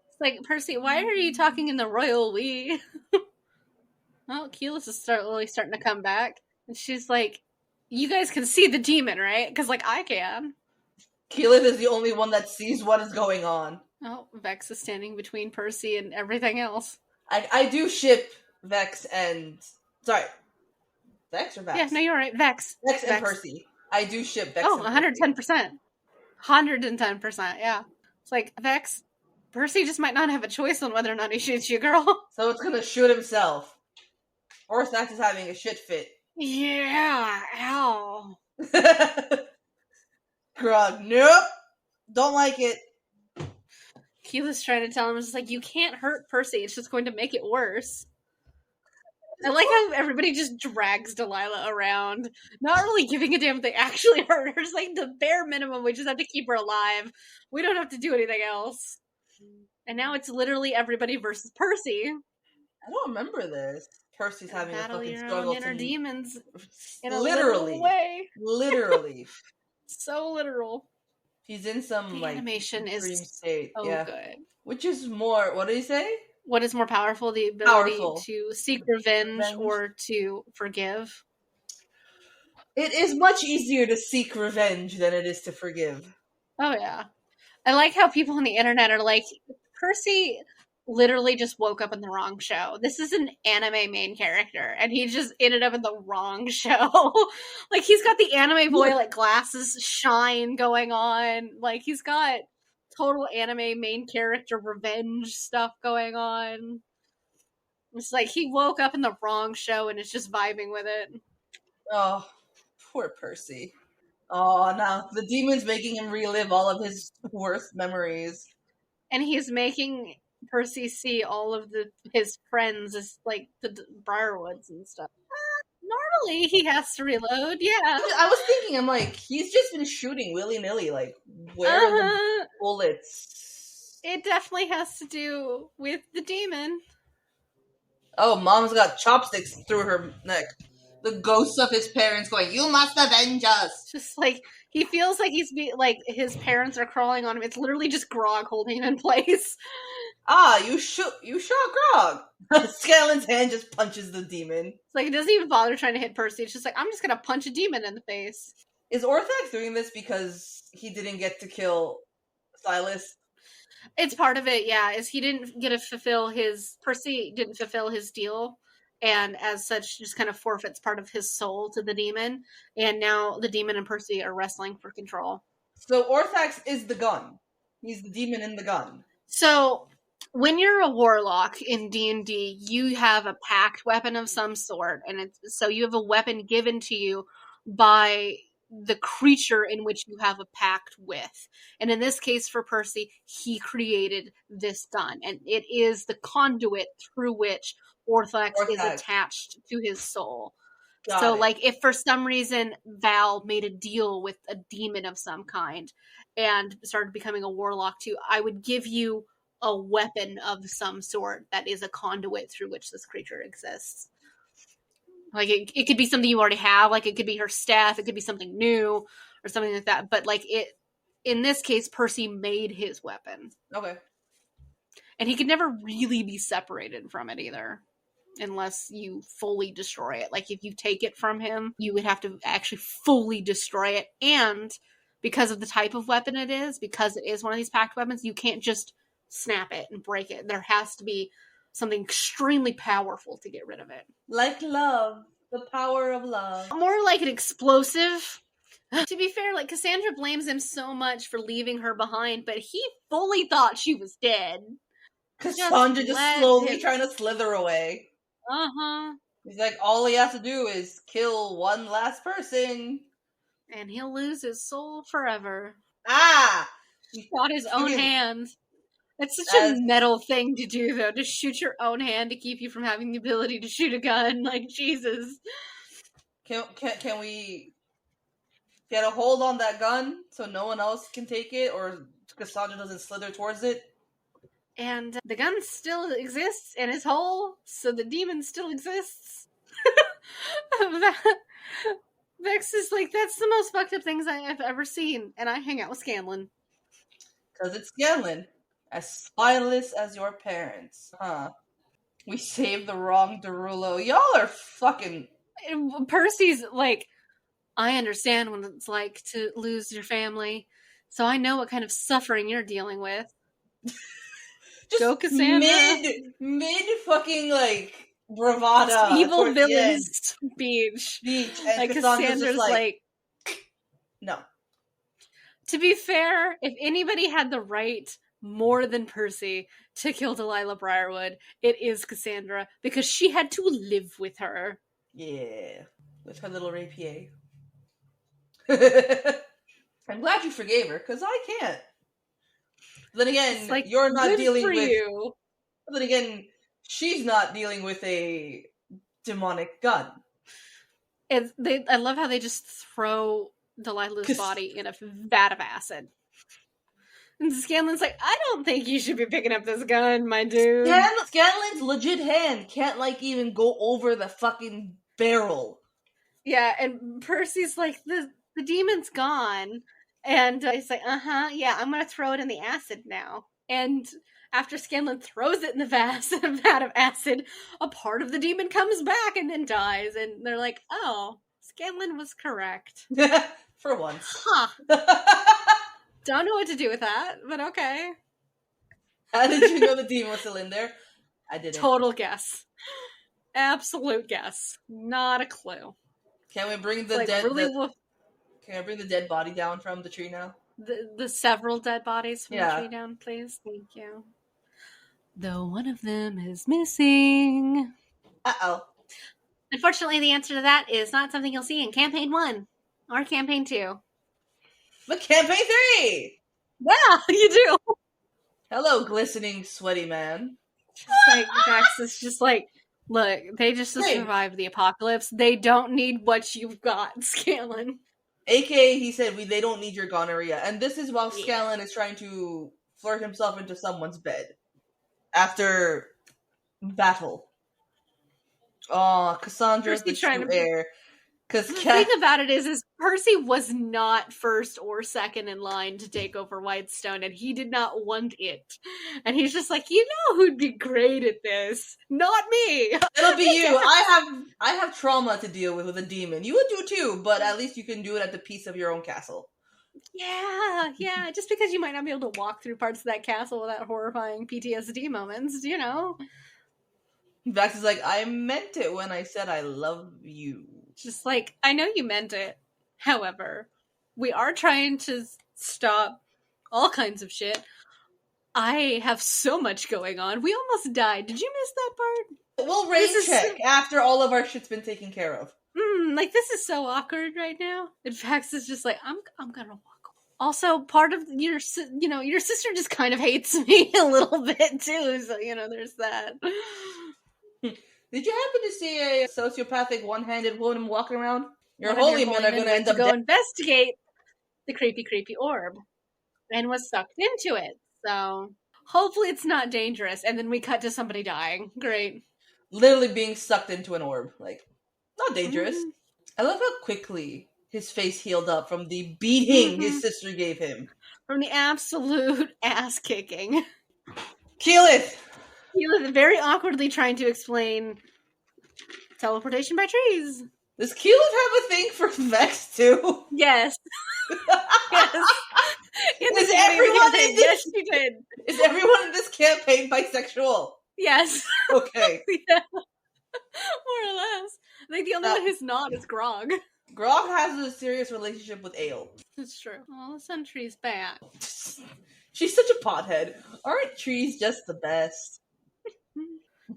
Speaker 1: It's like, Percy, why are you talking in the royal we? Well, Keyless is starting to come back. And she's like, you guys can see the demon, right? Because, like, I can.
Speaker 3: Keyleth is the only one that sees what is going on.
Speaker 1: Oh, Vex is standing between Percy and everything else.
Speaker 3: I do ship Vex and... Sorry. Vex or Vex?
Speaker 1: Yeah, no, you're right. Vex.
Speaker 3: Vex and Percy. I do ship Vex
Speaker 1: and 110%. Percy. 110%, yeah. It's like, Vex, Percy just might not have a choice on whether or not he shoots you, girl.
Speaker 3: So it's gonna shoot himself. Orthax is having a shit fit.
Speaker 1: Yeah, ow.
Speaker 3: Grog, nope. Don't like it.
Speaker 1: Keyleth's trying to tell him, it's like, you can't hurt Percy. It's just going to make it worse. I like how everybody just drags Delilah around, not really giving a damn if they actually hurt her. It's like the bare minimum. We just have to keep her alive. We don't have to do anything else. And now it's literally everybody versus Percy.
Speaker 3: I don't remember this. Percy's having a fucking struggle.
Speaker 1: Inner demons in
Speaker 3: a
Speaker 1: literally
Speaker 3: literal
Speaker 1: way.
Speaker 3: Literally.
Speaker 1: So literal.
Speaker 3: He's in some,
Speaker 1: the animation
Speaker 3: dream
Speaker 1: is
Speaker 3: state.
Speaker 1: So
Speaker 3: yeah.
Speaker 1: good.
Speaker 3: Which is more, what did he say?
Speaker 1: What is more powerful, the ability to seek revenge or to forgive?
Speaker 3: It is much easier to seek revenge than it is to forgive.
Speaker 1: Oh, yeah. I like how people on the internet are like, Percy literally just woke up in the wrong show. This is an anime main character, and he just ended up in the wrong show. Like, he's got the anime boy, like, glasses shine going on. Like, he's got total anime main character revenge stuff going on. It's like he woke up in the wrong show and is just vibing with it.
Speaker 3: Oh, poor Percy. Oh, now the demon's making him relive all of his worst memories.
Speaker 1: And he's making Percy see all of his friends as, like, the Briarwoods and stuff. Normally, he has to reload, yeah.
Speaker 3: I was thinking, I'm like, he's just been shooting willy-nilly, like, where are the bullets?
Speaker 1: It definitely has to do with the demon.
Speaker 3: Oh, Mom's got chopsticks through her neck. The ghosts of his parents going, you must avenge us!
Speaker 1: Just like, he feels like his parents are crawling on him. It's literally just Grog holding him in place.
Speaker 3: Ah, you shot Grog! Scanlan's hand just punches the demon.
Speaker 1: It's like, it doesn't even bother trying to hit Percy. It's just like, I'm just gonna punch a demon in the face.
Speaker 3: Is Orthax doing this because he didn't get to kill Silas?
Speaker 1: It's part of it, yeah. Is he didn't get to Percy didn't fulfill his deal, and as such just kind of forfeits part of his soul to the demon, and now the demon and Percy are wrestling for control.
Speaker 3: So Orthax is the gun. He's the demon in the gun.
Speaker 1: So when you're a warlock in D&D, you have a pact weapon of some sort, and so you have a weapon given to you by the creature in which you have a pact with. And in this case for Percy, he created this gun, and it is the conduit through which Orthax is attached to his soul. So like, if for some reason Val made a deal with a demon of some kind and started becoming a warlock too, I would give you a weapon of some sort that is a conduit through which this creature exists. Like it could be something you already have, like it could be her staff, it could be something new or something like that. But like it, in this case, Percy made his weapon.
Speaker 3: Okay.
Speaker 1: And he could never really be separated from it either, unless you fully destroy it. Like if you take it from him, you would have to actually fully destroy it. And because of the type of weapon it is, because it is one of these pact weapons, you can't just snap it and break it. There has to be something extremely powerful to get rid of it.
Speaker 3: Like love. The power of love.
Speaker 1: More like an explosive. To be fair, like Cassandra blames him so much for leaving her behind, but he fully thought she was dead.
Speaker 3: Cassandra just slowly trying to slither away.
Speaker 1: Uh-huh.
Speaker 3: He's like, all he has to do is kill one last person.
Speaker 1: And he'll lose his soul forever.
Speaker 3: Ah!
Speaker 1: He shot his own hand. It's such a metal thing to do, though, to shoot your own hand to keep you from having the ability to shoot a gun. Like, Jesus.
Speaker 3: Can we get a hold on that gun so no one else can take it, or Cassandra doesn't slither towards it?
Speaker 1: And the gun still exists and is whole, so the demon still exists. Vex is like, that's the most fucked up things I've ever seen, and I hang out with Scanlan.
Speaker 3: Because it's Scanlan. As spineless as your parents. Huh. We saved the wrong Derulo. Y'all are fucking...
Speaker 1: Percy's like, I understand what it's like to lose your family, so I know what kind of suffering you're dealing with.
Speaker 3: Just
Speaker 1: go, Cassandra.
Speaker 3: Mid fucking, like, bravada.
Speaker 1: Evil villain speech.
Speaker 3: And
Speaker 1: like, Cassandra's like,
Speaker 3: no.
Speaker 1: To be fair, if anybody had the right more than Percy to kill Delilah Briarwood, it is Cassandra, because she had to live with her.
Speaker 3: Yeah. With her little rapier. I'm glad you forgave her, because I can't. Then again,
Speaker 1: like,
Speaker 3: you're not dealing with...
Speaker 1: you.
Speaker 3: Then again, she's not dealing with a demonic gun.
Speaker 1: I love how they just throw Delilah's body in a vat of acid. And Scanlan's like, I don't think you should be picking up this gun, my dude.
Speaker 3: Scanlan's legit hand can't, like, even go over the fucking barrel.
Speaker 1: Yeah, and Percy's like, the demon's gone. And he's like, yeah, I'm gonna throw it in the acid now. And after Scanlan throws it in the vat of acid, a part of the demon comes back and then dies. And they're like, oh, Scanlan was correct.
Speaker 3: For once.
Speaker 1: Huh. Don't know what to do with that, but okay.
Speaker 3: How did you know the demon was still in there? I didn't.
Speaker 1: Total guess. Absolute guess. Not a clue.
Speaker 3: Can we bring the dead... Can I bring the dead body down from the tree now?
Speaker 1: The several dead bodies from the tree down, please? Thank you. Though one of them is missing.
Speaker 3: Uh-oh.
Speaker 1: Unfortunately, the answer to that is not something you'll see in Campaign 1 or Campaign 2.
Speaker 3: But Campaign 3!
Speaker 1: Yeah, you do!
Speaker 3: Hello, glistening, sweaty man.
Speaker 1: Just like, Jax is just like, look, they just survived the apocalypse. They don't need what you've got, Scanlan.
Speaker 3: AKA, he said, they don't need your gonorrhea. And this is while Scanlan is trying to flirt himself into someone's bed. After battle. Oh, Cassandra's the true heir.
Speaker 1: The thing about it is Percy was not first or second in line to take over Whitestone, and he did not want it. And he's just like, you know who'd be great at this? Not me!
Speaker 3: It'll be you. I have trauma to deal with a demon. You would do too, but at least you can do it at the peace of your own castle.
Speaker 1: Yeah. Just because you might not be able to walk through parts of that castle without horrifying PTSD moments, you know?
Speaker 3: Vax is like, I meant it when I said I love you.
Speaker 1: Just like, I know you meant it. However, we are trying to stop all kinds of shit. I have so much going on. We almost died. Did you miss that part?
Speaker 3: We'll rain check after all of our shit's been taken care of.
Speaker 1: Like, this is so awkward right now. In fact, it's just like, I'm gonna walk away. Also, part of your sister just kind of hates me a little bit too, so, there's that.
Speaker 3: Did you happen to see a sociopathic one-handed woman walking around? Your holy men are going to end up
Speaker 1: go investigate the creepy orb and was sucked into it. So Hopefully it's not dangerous. And then we cut to somebody dying. Great.
Speaker 3: Literally being sucked into an orb. Like, not dangerous.
Speaker 1: Mm-hmm.
Speaker 3: I love how quickly his face healed up from the beating his sister gave him.
Speaker 1: From the absolute ass kicking.
Speaker 3: Keyleth!
Speaker 1: He was very awkwardly trying to explain teleportation by trees.
Speaker 3: Does Keyleth have a thing for Vex too?
Speaker 1: Yes. Yes.
Speaker 3: Is everyone in this?
Speaker 1: Yes, she did.
Speaker 3: Is everyone in this campaign bisexual?
Speaker 1: Yes.
Speaker 3: Okay.
Speaker 1: Yeah. More or less. I think the only one who's not is Grog.
Speaker 3: Grog has a serious relationship with Ale.
Speaker 1: That's true. Oh, the sentry's back.
Speaker 3: She's such a pothead. Aren't trees just the best?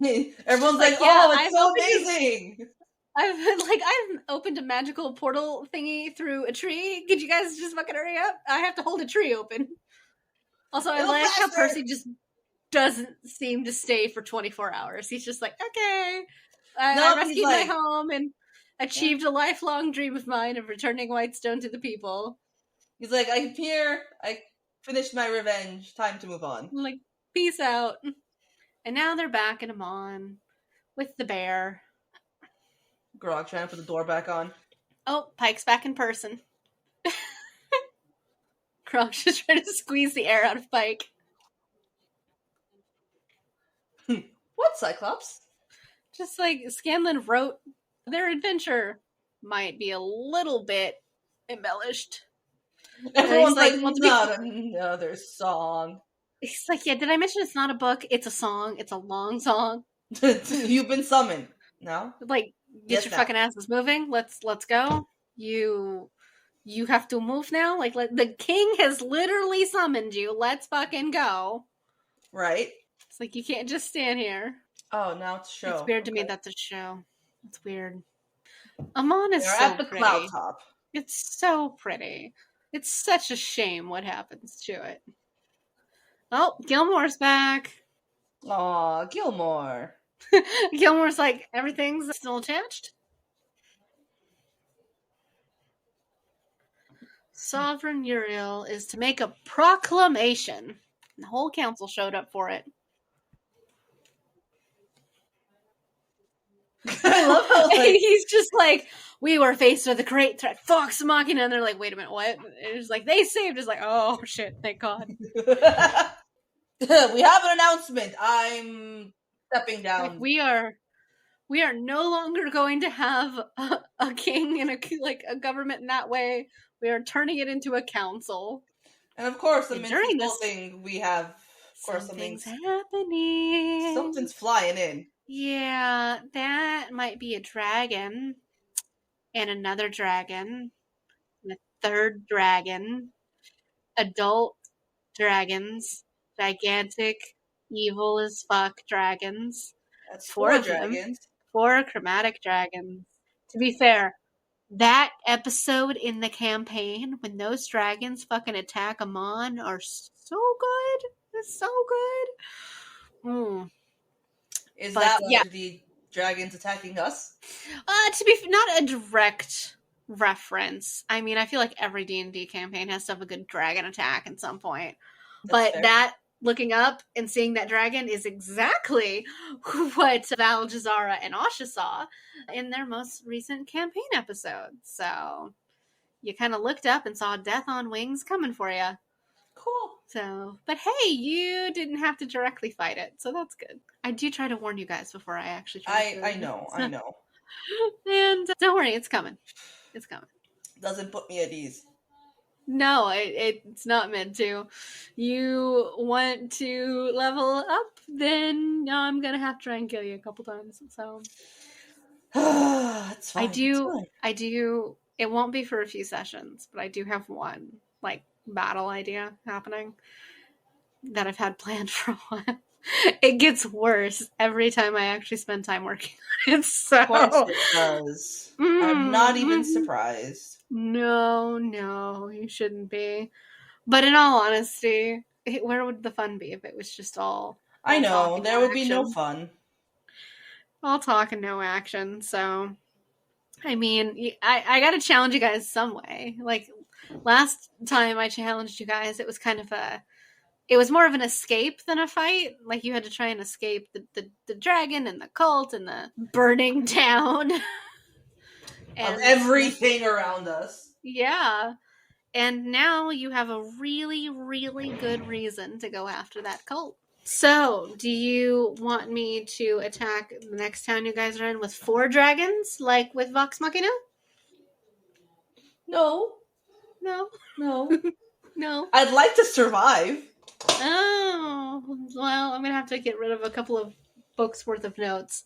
Speaker 3: Everyone's like,
Speaker 1: yeah,
Speaker 3: oh, it's so amazing!
Speaker 1: I've opened a magical portal thingy through a tree. Could you guys just fucking hurry up? I have to hold a tree open. Also, I like how Percy just doesn't seem to stay for 24 hours. He's just like, okay, I rescued my home and achieved a lifelong dream of mine of returning Whitestone to the people.
Speaker 3: He's like, I'm here. I finished my revenge. Time to move on.
Speaker 1: Like, peace out. And now they're back in Amon with the bear.
Speaker 3: Grog trying to put the door back on.
Speaker 1: Oh, Pike's back in person. Grog's just trying to squeeze the air out of Pike.
Speaker 3: What, Cyclops?
Speaker 1: Just like Scanlan wrote, their adventure might be a little bit embellished.
Speaker 3: Everyone's like, not another song.
Speaker 1: He's like, yeah, did I mention it's not a book? It's a song. It's a long song.
Speaker 3: You've been summoned. No?
Speaker 1: Like, get your fucking asses moving. Let's go. You have to move now. Like, the king has literally summoned you. Let's fucking go.
Speaker 3: Right.
Speaker 1: It's like, you can't just stand here.
Speaker 3: Oh, now it's a show.
Speaker 1: It's weird to me that's a show. It's weird. Amon is so
Speaker 3: at the
Speaker 1: pretty.
Speaker 3: cloud top.
Speaker 1: It's so pretty. It's such a shame what happens to it. Oh, Gilmore's back.
Speaker 3: Aw, Gilmore.
Speaker 1: Gilmore's like, everything's still attached? Sovereign Uriel is to make a proclamation. The whole council showed up for it.
Speaker 3: I love how
Speaker 1: he's just like, we were faced with a great threat. Vox Machina. And they're like, wait a minute, what? It's like, they saved us. Like, oh shit, thank God.
Speaker 3: We have an announcement. I'm stepping down.
Speaker 1: Like, we are no longer going to have a king and a government in that way. We are turning it into a council.
Speaker 3: And of course, during this thing, we have, of course,
Speaker 1: something's happening.
Speaker 3: Something's flying in.
Speaker 1: Yeah, that might be a dragon. And another dragon. And a third dragon. Adult dragons. Gigantic, evil as fuck dragons.
Speaker 3: That's four dragons.
Speaker 1: 4 chromatic dragons. To be fair, that episode in the campaign when those dragons fucking attack Amon are so good. It's so good.
Speaker 3: Is that the dragons attacking us?
Speaker 1: To be not a direct reference. I mean, I feel like every D&D campaign has to have a good dragon attack at some point. But that, looking up and seeing that dragon is exactly what Val, Jazara, and Asha saw in their most recent campaign episode. So you kind of looked up and saw death on wings coming for you.
Speaker 3: Cool.
Speaker 1: So, but hey, you didn't have to directly fight it, so that's good. I do try to warn you guys before I actually try to.
Speaker 3: I know.
Speaker 1: And don't worry, it's coming. It's coming.
Speaker 3: Doesn't put me at ease.
Speaker 1: No, it's not meant to. You want to level up, then I'm gonna have to try and kill you a couple times. So
Speaker 3: it's fine.
Speaker 1: I do. It won't be for a few sessions, but I do have one battle idea happening that I've had planned for a while. It gets worse every time I actually spend time working on it. So
Speaker 3: of course it does. I'm not even surprised.
Speaker 1: No, you shouldn't be. But in all honesty, where would the fun be if it was just all
Speaker 3: I know, there would be no fun.
Speaker 1: All talk and no action, so I mean, I gotta challenge you guys some way. Like, last time I challenged you guys, it was kind of a it was more of an escape than a fight. Like, you had to try and escape the dragon and the cult and the burning town.
Speaker 3: Of everything around us.
Speaker 1: Yeah. And now you have a really, really good reason to go after that cult. So, do you want me to attack the next town you guys are in with 4 dragons, like with Vox Machina?
Speaker 3: No.
Speaker 1: No.
Speaker 3: No.
Speaker 1: No.
Speaker 3: I'd like to survive.
Speaker 1: Oh, well, I'm going to have to get rid of a couple of books worth of notes.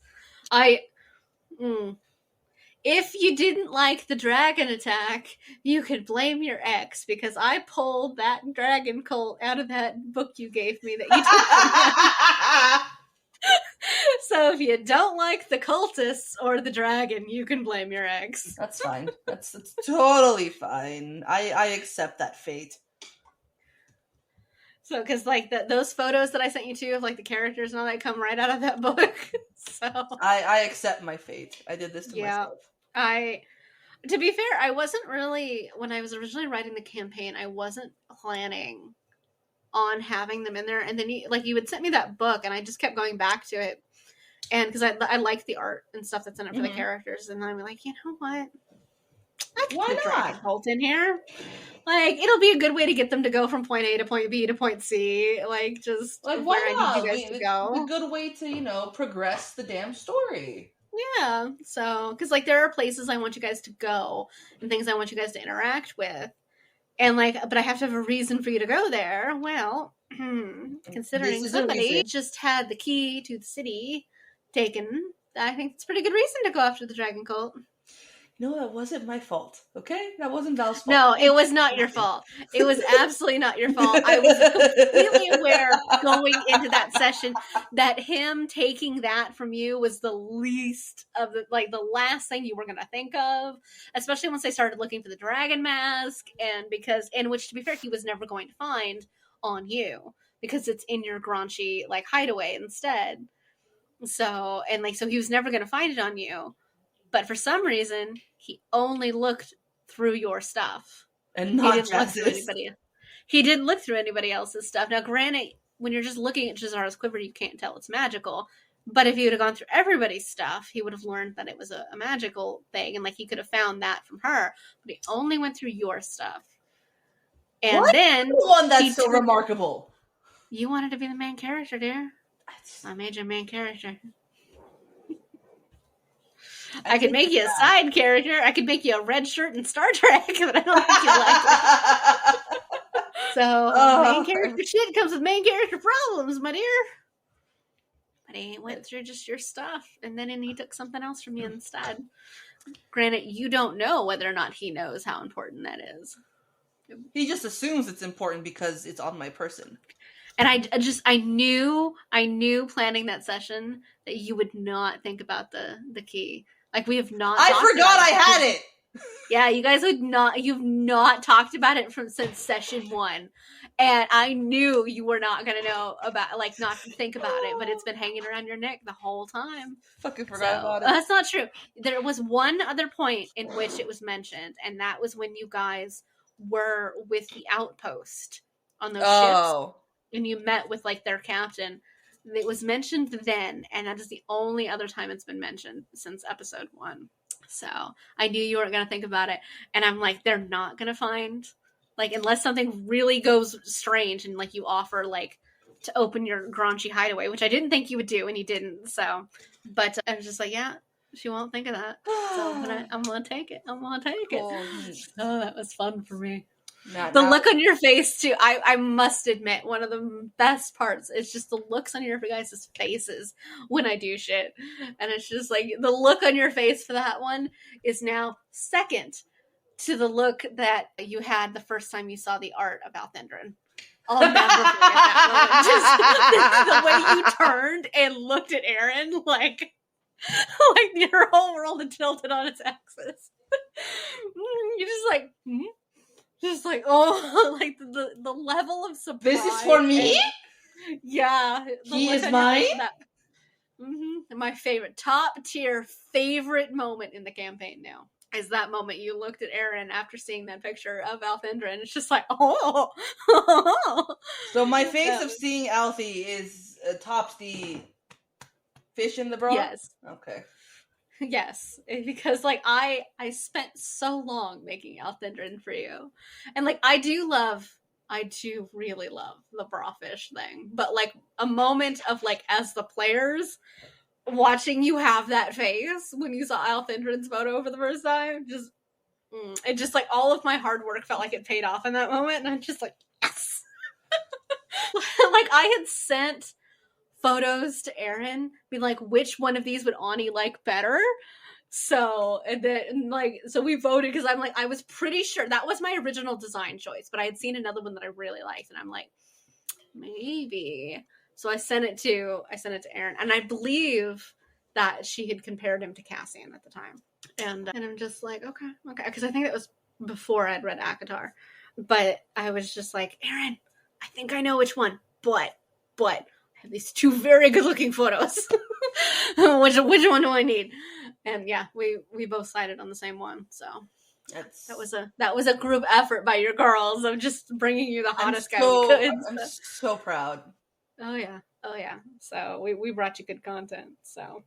Speaker 1: If you didn't like the dragon attack, you could blame your ex, because I pulled that dragon cult out of that book you gave me that you took from him. So if you don't like the cultists or the dragon, you can blame your ex.
Speaker 3: That's fine. That's totally fine. I accept that fate.
Speaker 1: So, because like those photos that I sent you to of like the characters and all that come right out of that book. So
Speaker 3: I accept my fate. I did this to myself.
Speaker 1: To be fair, I wasn't really, when I was originally writing the campaign, I wasn't planning on having them in there. And then you had sent me that book, and I just kept going back to it, and because I like the art and stuff that's in it for the characters, and I'm like, you know what? I can put a dragon cult in here. Like, it'll be a good way to get them to go from point A to point B to point C. Like, just
Speaker 3: like,
Speaker 1: where
Speaker 3: why not?
Speaker 1: I need you guys to go.
Speaker 3: A good way to, progress the damn story.
Speaker 1: Yeah, so, because, like, there are places I want you guys to go and things I want you guys to interact with. And, like, but I have to have a reason for you to go there. Well, considering somebody just had the key to the city taken, I think it's a pretty good reason to go after the dragon cult.
Speaker 3: No, that wasn't my fault, okay? That wasn't Val's fault.
Speaker 1: No, it was not your fault. It was absolutely not your fault. I was completely aware going into that session that him taking that from you was the least of the last thing you were going to think of, especially once they started looking for the dragon mask, and which, to be fair, he was never going to find on you because it's in your Graunchy hideaway instead. So he was never going to find it on you. But for some reason, he only looked through your stuff.
Speaker 3: And not Jazz's.
Speaker 1: He didn't look through anybody else's stuff. Now, granted, when you're just looking at Jazara's quiver, you can't tell it's magical. But if he would have gone through everybody's stuff, he would have learned that it was a magical thing. And, he could have found that from her. But he only went through your stuff. And then...
Speaker 3: the one that's so remarkable.
Speaker 1: You wanted to be the main character, dear. I made you a main character. I could make you a side character. I could make you a red shirt in Star Trek, but I don't think you like it. So, main character shit comes with main character problems, my dear. But he went through just your stuff, and then he took something else from you instead. Granted, you don't know whether or not he knows how important that is.
Speaker 3: He just assumes it's important because it's on my person.
Speaker 1: And I knew planning that session that you would not think about the key. We have not.
Speaker 3: I forgot I had it.
Speaker 1: Yeah, you guys you've not talked about it since session 1. And I knew you were not going to know about, not to think about it, but it's been hanging around your neck the whole time.
Speaker 3: Fucking forgot about it.
Speaker 1: That's not true. There was one other point in which it was mentioned, and that was when you guys were with the outpost on those ships. And you met with, their captain. It was mentioned then, and that is the only other time it's been mentioned since episode 1. So I knew you weren't going to think about it. And I'm like, they're not going to find, unless something really goes strange and, you offer, to open your Graunchy hideaway, which I didn't think you would do, and you didn't. So, but I was just like, yeah, she won't think of that. So I'm going to take it. Oh, that was fun for me. The look on your face, too. I must admit, one of the best parts is just the looks on your guys' faces when I do shit. And it's just the look on your face for that one is now second to the look that you had the first time you saw the art about Thindrin. I'll never forget that moment. Just the way you turned and looked at Aaron, your whole world had tilted on its axis. You're just just the level of surprise.
Speaker 3: This is for me?
Speaker 1: Yeah.
Speaker 3: He is mine?
Speaker 1: My favorite, top tier favorite moment in the campaign now. is that moment you looked at Aaron after seeing that picture of Althindra, and it's just like, oh.
Speaker 3: So my face of seeing Alfie is tops the fish in the bra?
Speaker 1: Yes.
Speaker 3: Okay.
Speaker 1: Yes, because like I spent so long making Althindrin for you, and like I do really love the brawfish thing, but like a moment of like as the players watching you have that face when you saw Althindrin's photo for the first time, just it just like all of my hard work felt like it paid off in that moment, and I'm just like, yes. Like I had sent photos to Aaron, being like, which one of these would Ani like better? So and then like so we voted because I'm like I was pretty sure that was my original design choice, but I had seen another one that I really liked, and I'm like maybe. So I sent it to Aaron, and I believe that she had compared him to Cassian at the time, and I'm just like okay, because I think that was before I'd read Akatar, but I was just like Aaron, I think I know which one, but I have these two very good looking photos. which one do I need? And yeah, we both sided on the same one. So that was a group effort by your girls of just bringing you the hottest guy we could.
Speaker 3: I'm so proud.
Speaker 1: Oh yeah. So we brought you good content. So,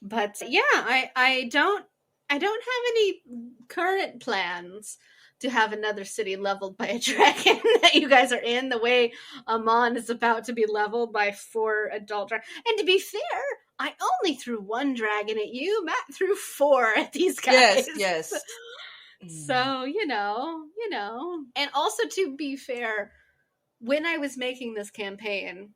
Speaker 1: but yeah, I don't have any current plans to have another city leveled by a dragon that you guys are in, the way Amon is about to be leveled by 4 adult dragons. And to be fair, I only threw 1 dragon at you. Matt threw 4 at these guys.
Speaker 3: Yes.
Speaker 1: So, you know. And also, to be fair, when I was making this campaign,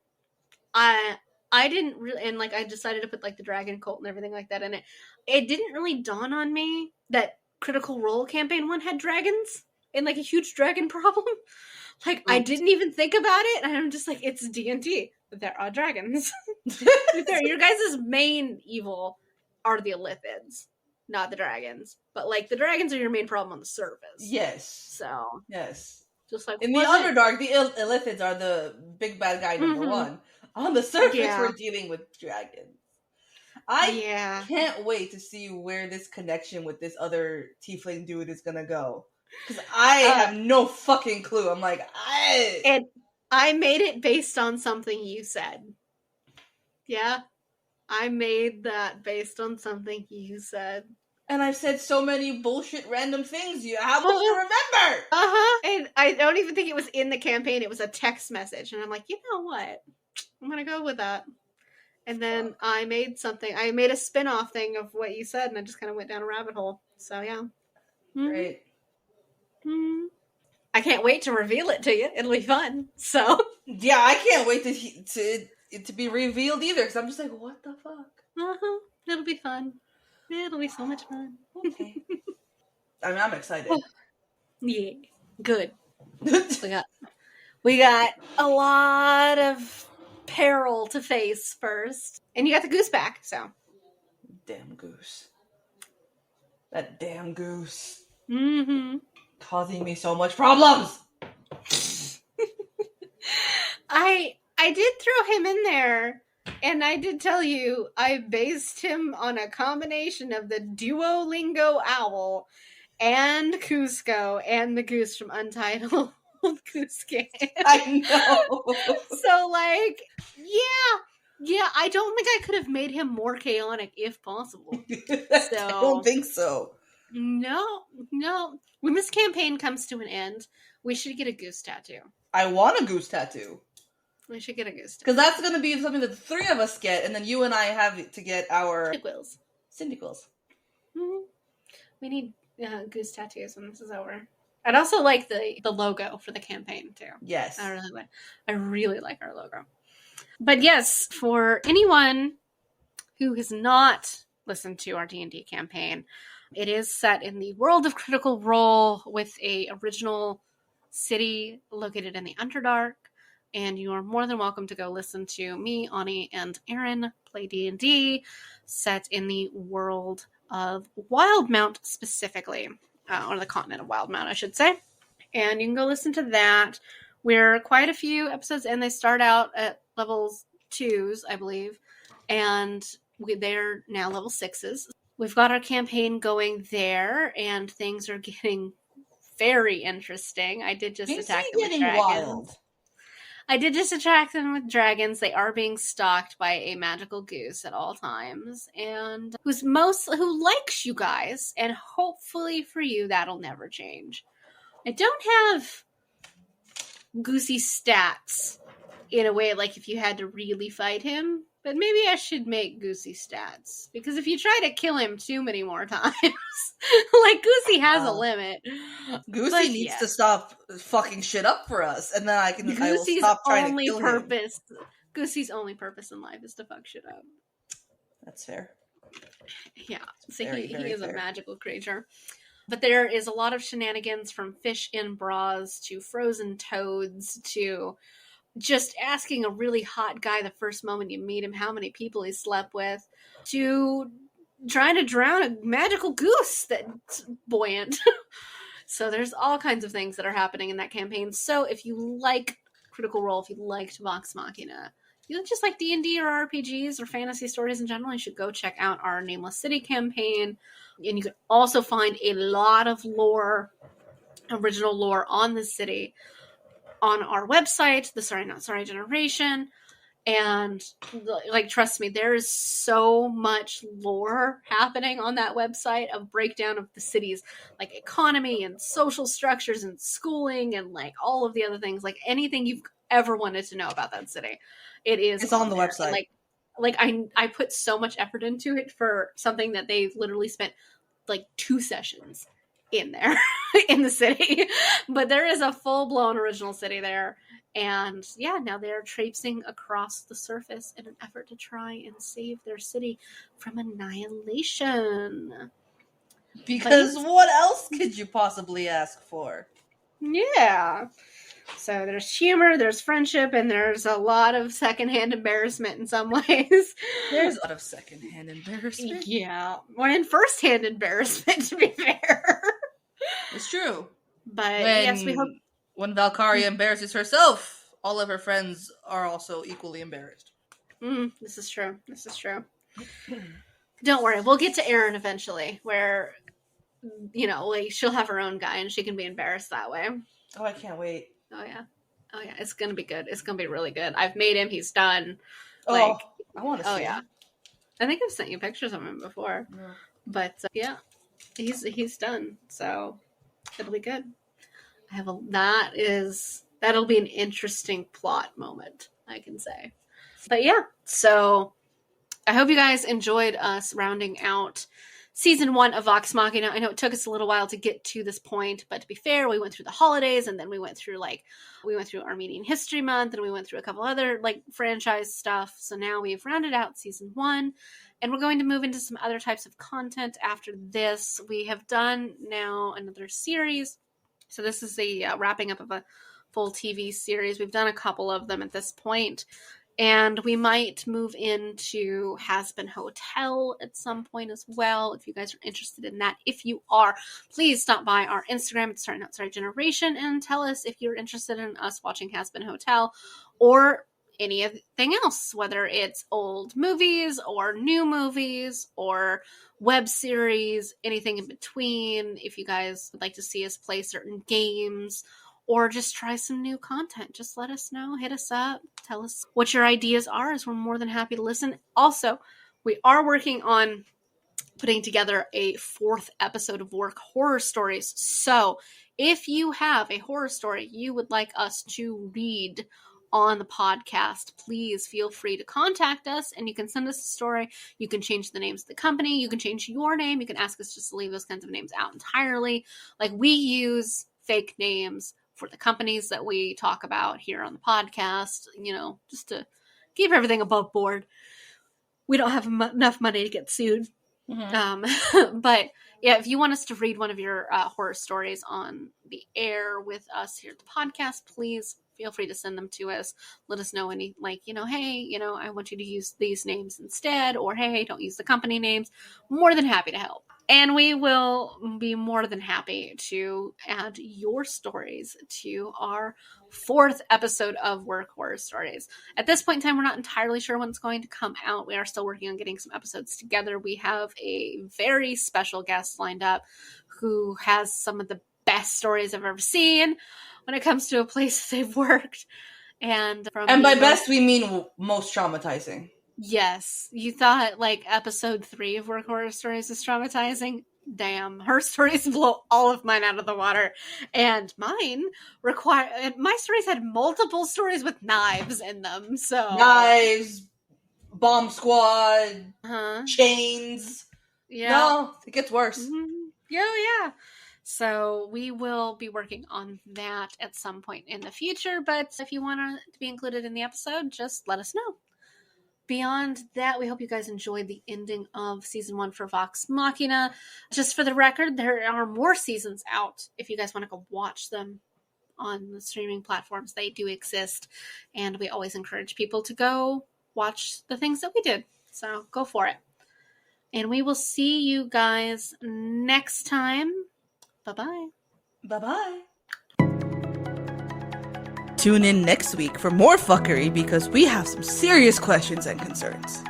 Speaker 1: I didn't really, and like I decided to put like the dragon cult and everything like that in it. It didn't really dawn on me that Critical Role campaign 1 had dragons and like a huge dragon problem. Like oops. I didn't even think about it, and I'm just like, it's D&D. There are dragons. Your guys' main evil are the Illithids, not the dragons. But like the dragons are your main problem on the surface.
Speaker 3: Yes.
Speaker 1: So
Speaker 3: yes,
Speaker 1: just like
Speaker 3: in the Underdark, the Illithids are the big bad guy number 1. On the surface, we're dealing with dragons. I can't wait to see where this connection with this other tiefling dude is gonna go. Because I have no fucking clue. I'm like,
Speaker 1: And I made it based on something you said. Yeah. I made that based on something you said.
Speaker 3: And I've said so many bullshit random things. How much do you remember?
Speaker 1: And I don't even think it was in the campaign. It was a text message. And I'm like, you know what? I'm going to go with that. And then I made a spin-off thing of what you said, and I just kind of went down a rabbit hole. So, yeah.
Speaker 3: Great.
Speaker 1: Mm-hmm. I can't wait to reveal it to you. It'll be fun. So.
Speaker 3: Yeah, I can't wait to be revealed either, because I'm just like, what the fuck?
Speaker 1: It'll be fun. It'll be so much fun.
Speaker 3: Okay. I mean, I'm excited.
Speaker 1: Yeah. Good. We got a lot of peril to face first. And you got the goose back, so.
Speaker 3: Damn goose. That damn goose.
Speaker 1: Mm-hmm.
Speaker 3: Causing me so much problems.
Speaker 1: I did throw him in there, and I did tell you I based him on a combination of the Duolingo owl and Cusco and the goose from Untitled Goose Game.
Speaker 3: I know.
Speaker 1: So, like, yeah, I don't think I could have made him more chaotic if possible.
Speaker 3: I don't think so.
Speaker 1: No. When this campaign comes to an end, we should get a goose tattoo.
Speaker 3: I want a goose tattoo.
Speaker 1: We should get a goose tattoo.
Speaker 3: Because that's going to be something that the 3 of us get, and then you and I have to get our... Syndiquils.
Speaker 1: Mm-hmm. We need goose tattoos when this is over. I'd also like the logo for the campaign, too.
Speaker 3: Yes.
Speaker 1: I really like our logo. But yes, for anyone who has not listened to our D&D campaign, it is set in the world of Critical Role with a original city located in the Underdark, and you are more than welcome to go listen to me, Ani, and Aaron play D&D, set in the world of Wildmount specifically, or the continent of Wildmount, I should say. And you can go listen to that. We're quite a few episodes, and they start out at levels 2s, I believe, and they're now level 6s. we've got our campaign going there, and things are getting very interesting. I did just
Speaker 3: Things
Speaker 1: attack
Speaker 3: are
Speaker 1: them with
Speaker 3: getting
Speaker 1: dragons.
Speaker 3: wild.
Speaker 1: I did just attack them with dragons. They are being stalked by a magical goose at all times, and who likes you guys, and hopefully for you that'll never change. I don't have goosey stats in a way like if you had to really fight him, but maybe I should make goosey stats, because if you try to kill him too many more times, like Goosey has a limit.
Speaker 3: Goosey
Speaker 1: But
Speaker 3: needs
Speaker 1: yeah,
Speaker 3: to stop fucking shit up for us, and then I will
Speaker 1: Goosey's
Speaker 3: stop trying to
Speaker 1: only
Speaker 3: kill him.
Speaker 1: purpose Goosey's only purpose in life is to fuck shit up.
Speaker 3: That's fair.
Speaker 1: Yeah, so
Speaker 3: Very,
Speaker 1: he
Speaker 3: very
Speaker 1: is a
Speaker 3: fair.
Speaker 1: magical creature. But there is a lot of shenanigans, from fish in bras to frozen toads to just asking a really hot guy the first moment you meet him how many people he slept with, to trying to drown a magical goose that's buoyant. So there's all kinds of things that are happening in that campaign. So if you like Critical Role, if you liked Vox Machina, you just like D&D or RPGs or fantasy stories in general, you should go check out our Nameless City campaign. And you can also find a lot of original lore on the city on our website, the Sorry Not Sorry Generation. And like, trust me, there is so much lore happening on that website, of breakdown of the city's like economy and social structures and schooling and like all of the other things, like anything you've ever wanted to know about that city, it is
Speaker 3: It's on the
Speaker 1: there.
Speaker 3: website.
Speaker 1: And like I put so much effort into it for something that they literally spent like 2 sessions in there in the city. But there is a full-blown original city there. And yeah, now they're traipsing across the surface in an effort to try and save their city from annihilation.
Speaker 3: Because what else could you possibly ask for?
Speaker 1: Yeah. So there's humor, there's friendship, and there's a lot of secondhand embarrassment in some ways.
Speaker 3: There's a lot of secondhand embarrassment.
Speaker 1: Yeah. Well, and firsthand embarrassment, to be fair.
Speaker 3: It's true.
Speaker 1: But yes, we hope.
Speaker 3: When Valkyria embarrasses herself, all of her friends are also equally embarrassed.
Speaker 1: This is true. This is true. Don't worry, we'll get to Erin eventually, where like she'll have her own guy and she can be embarrassed that way.
Speaker 3: Oh, I can't wait.
Speaker 1: Oh yeah, it's gonna be good. It's gonna be really good. I've made him. He's done.
Speaker 3: I want to see.
Speaker 1: Oh yeah, I think I've sent you pictures of him before.
Speaker 3: Yeah.
Speaker 1: But yeah, he's done. So it'll be good. That'll be an interesting plot moment, I can say. But yeah, so I hope you guys enjoyed us rounding out season 1 of Vox Machina. I know it took us a little while to get to this point, but to be fair, we went through the holidays, and then we went through Armenian History Month, and we went through a couple other like franchise stuff. So now we've rounded out season 1, and we're going to move into some other types of content after this. We have done now another series. So this is the wrapping up of a full TV series. We've done a couple of them at this point. And we might move into Has Been Hotel at some point as well, if you guys are interested in that. If you are, please stop by our Instagram at Sorry Not Sorry Generation and tell us if you're interested in us watching Has Been Hotel or anything else, whether it's old movies or new movies or web series, anything in between. If you guys would like to see us play certain games or just try some new content, just let us know. Hit us up. Tell us what your ideas are, as we're more than happy to listen. Also, we are working on putting together a 4th episode of Work Horror Stories. So if you have a horror story you would like us to read on the podcast, please feel free to contact us, and you can send us a story. You can change the names of the company. You can change your name. You can ask us just to leave those kinds of names out entirely. Like, we use fake names for the companies that we talk about here on the podcast, just to keep everything above board. We don't have enough money to get sued. Mm-hmm. But yeah, if you want us to read one of your horror stories on the air with us here at the podcast, please feel free to send them to us. Let us know hey, I want you to use these names instead, or hey, don't use the company names. More than happy to help. And we will be more than happy to add your stories to our 4th episode of Work Horror Stories. At this point in time, we're not entirely sure when it's going to come out. We are still working on getting some episodes together. We have a very special guest lined up who has some of the best stories I've ever seen when it comes to a place they've worked. And
Speaker 3: by best, we mean most traumatizing.
Speaker 1: Yes. You thought like episode 3 of Work Horror Stories is traumatizing? Damn. Her stories blow all of mine out of the water. And my stories had multiple stories with knives in them. So
Speaker 3: knives, bomb squad, chains.
Speaker 1: Yeah.
Speaker 3: No, it gets worse.
Speaker 1: Mm-hmm. Yeah. So we will be working on that at some point in the future. But if you want to be included in the episode, just let us know. Beyond that, we hope you guys enjoyed the ending of season 1 for Vox Machina. Just for the record, there are more seasons out if you guys want to go watch them on the streaming platforms. They do exist, and we always encourage people to go watch the things that we did. So go for it. And we will see you guys next time. Bye-bye.
Speaker 3: Bye-bye. Tune in next week for more fuckery because we have some serious questions and concerns.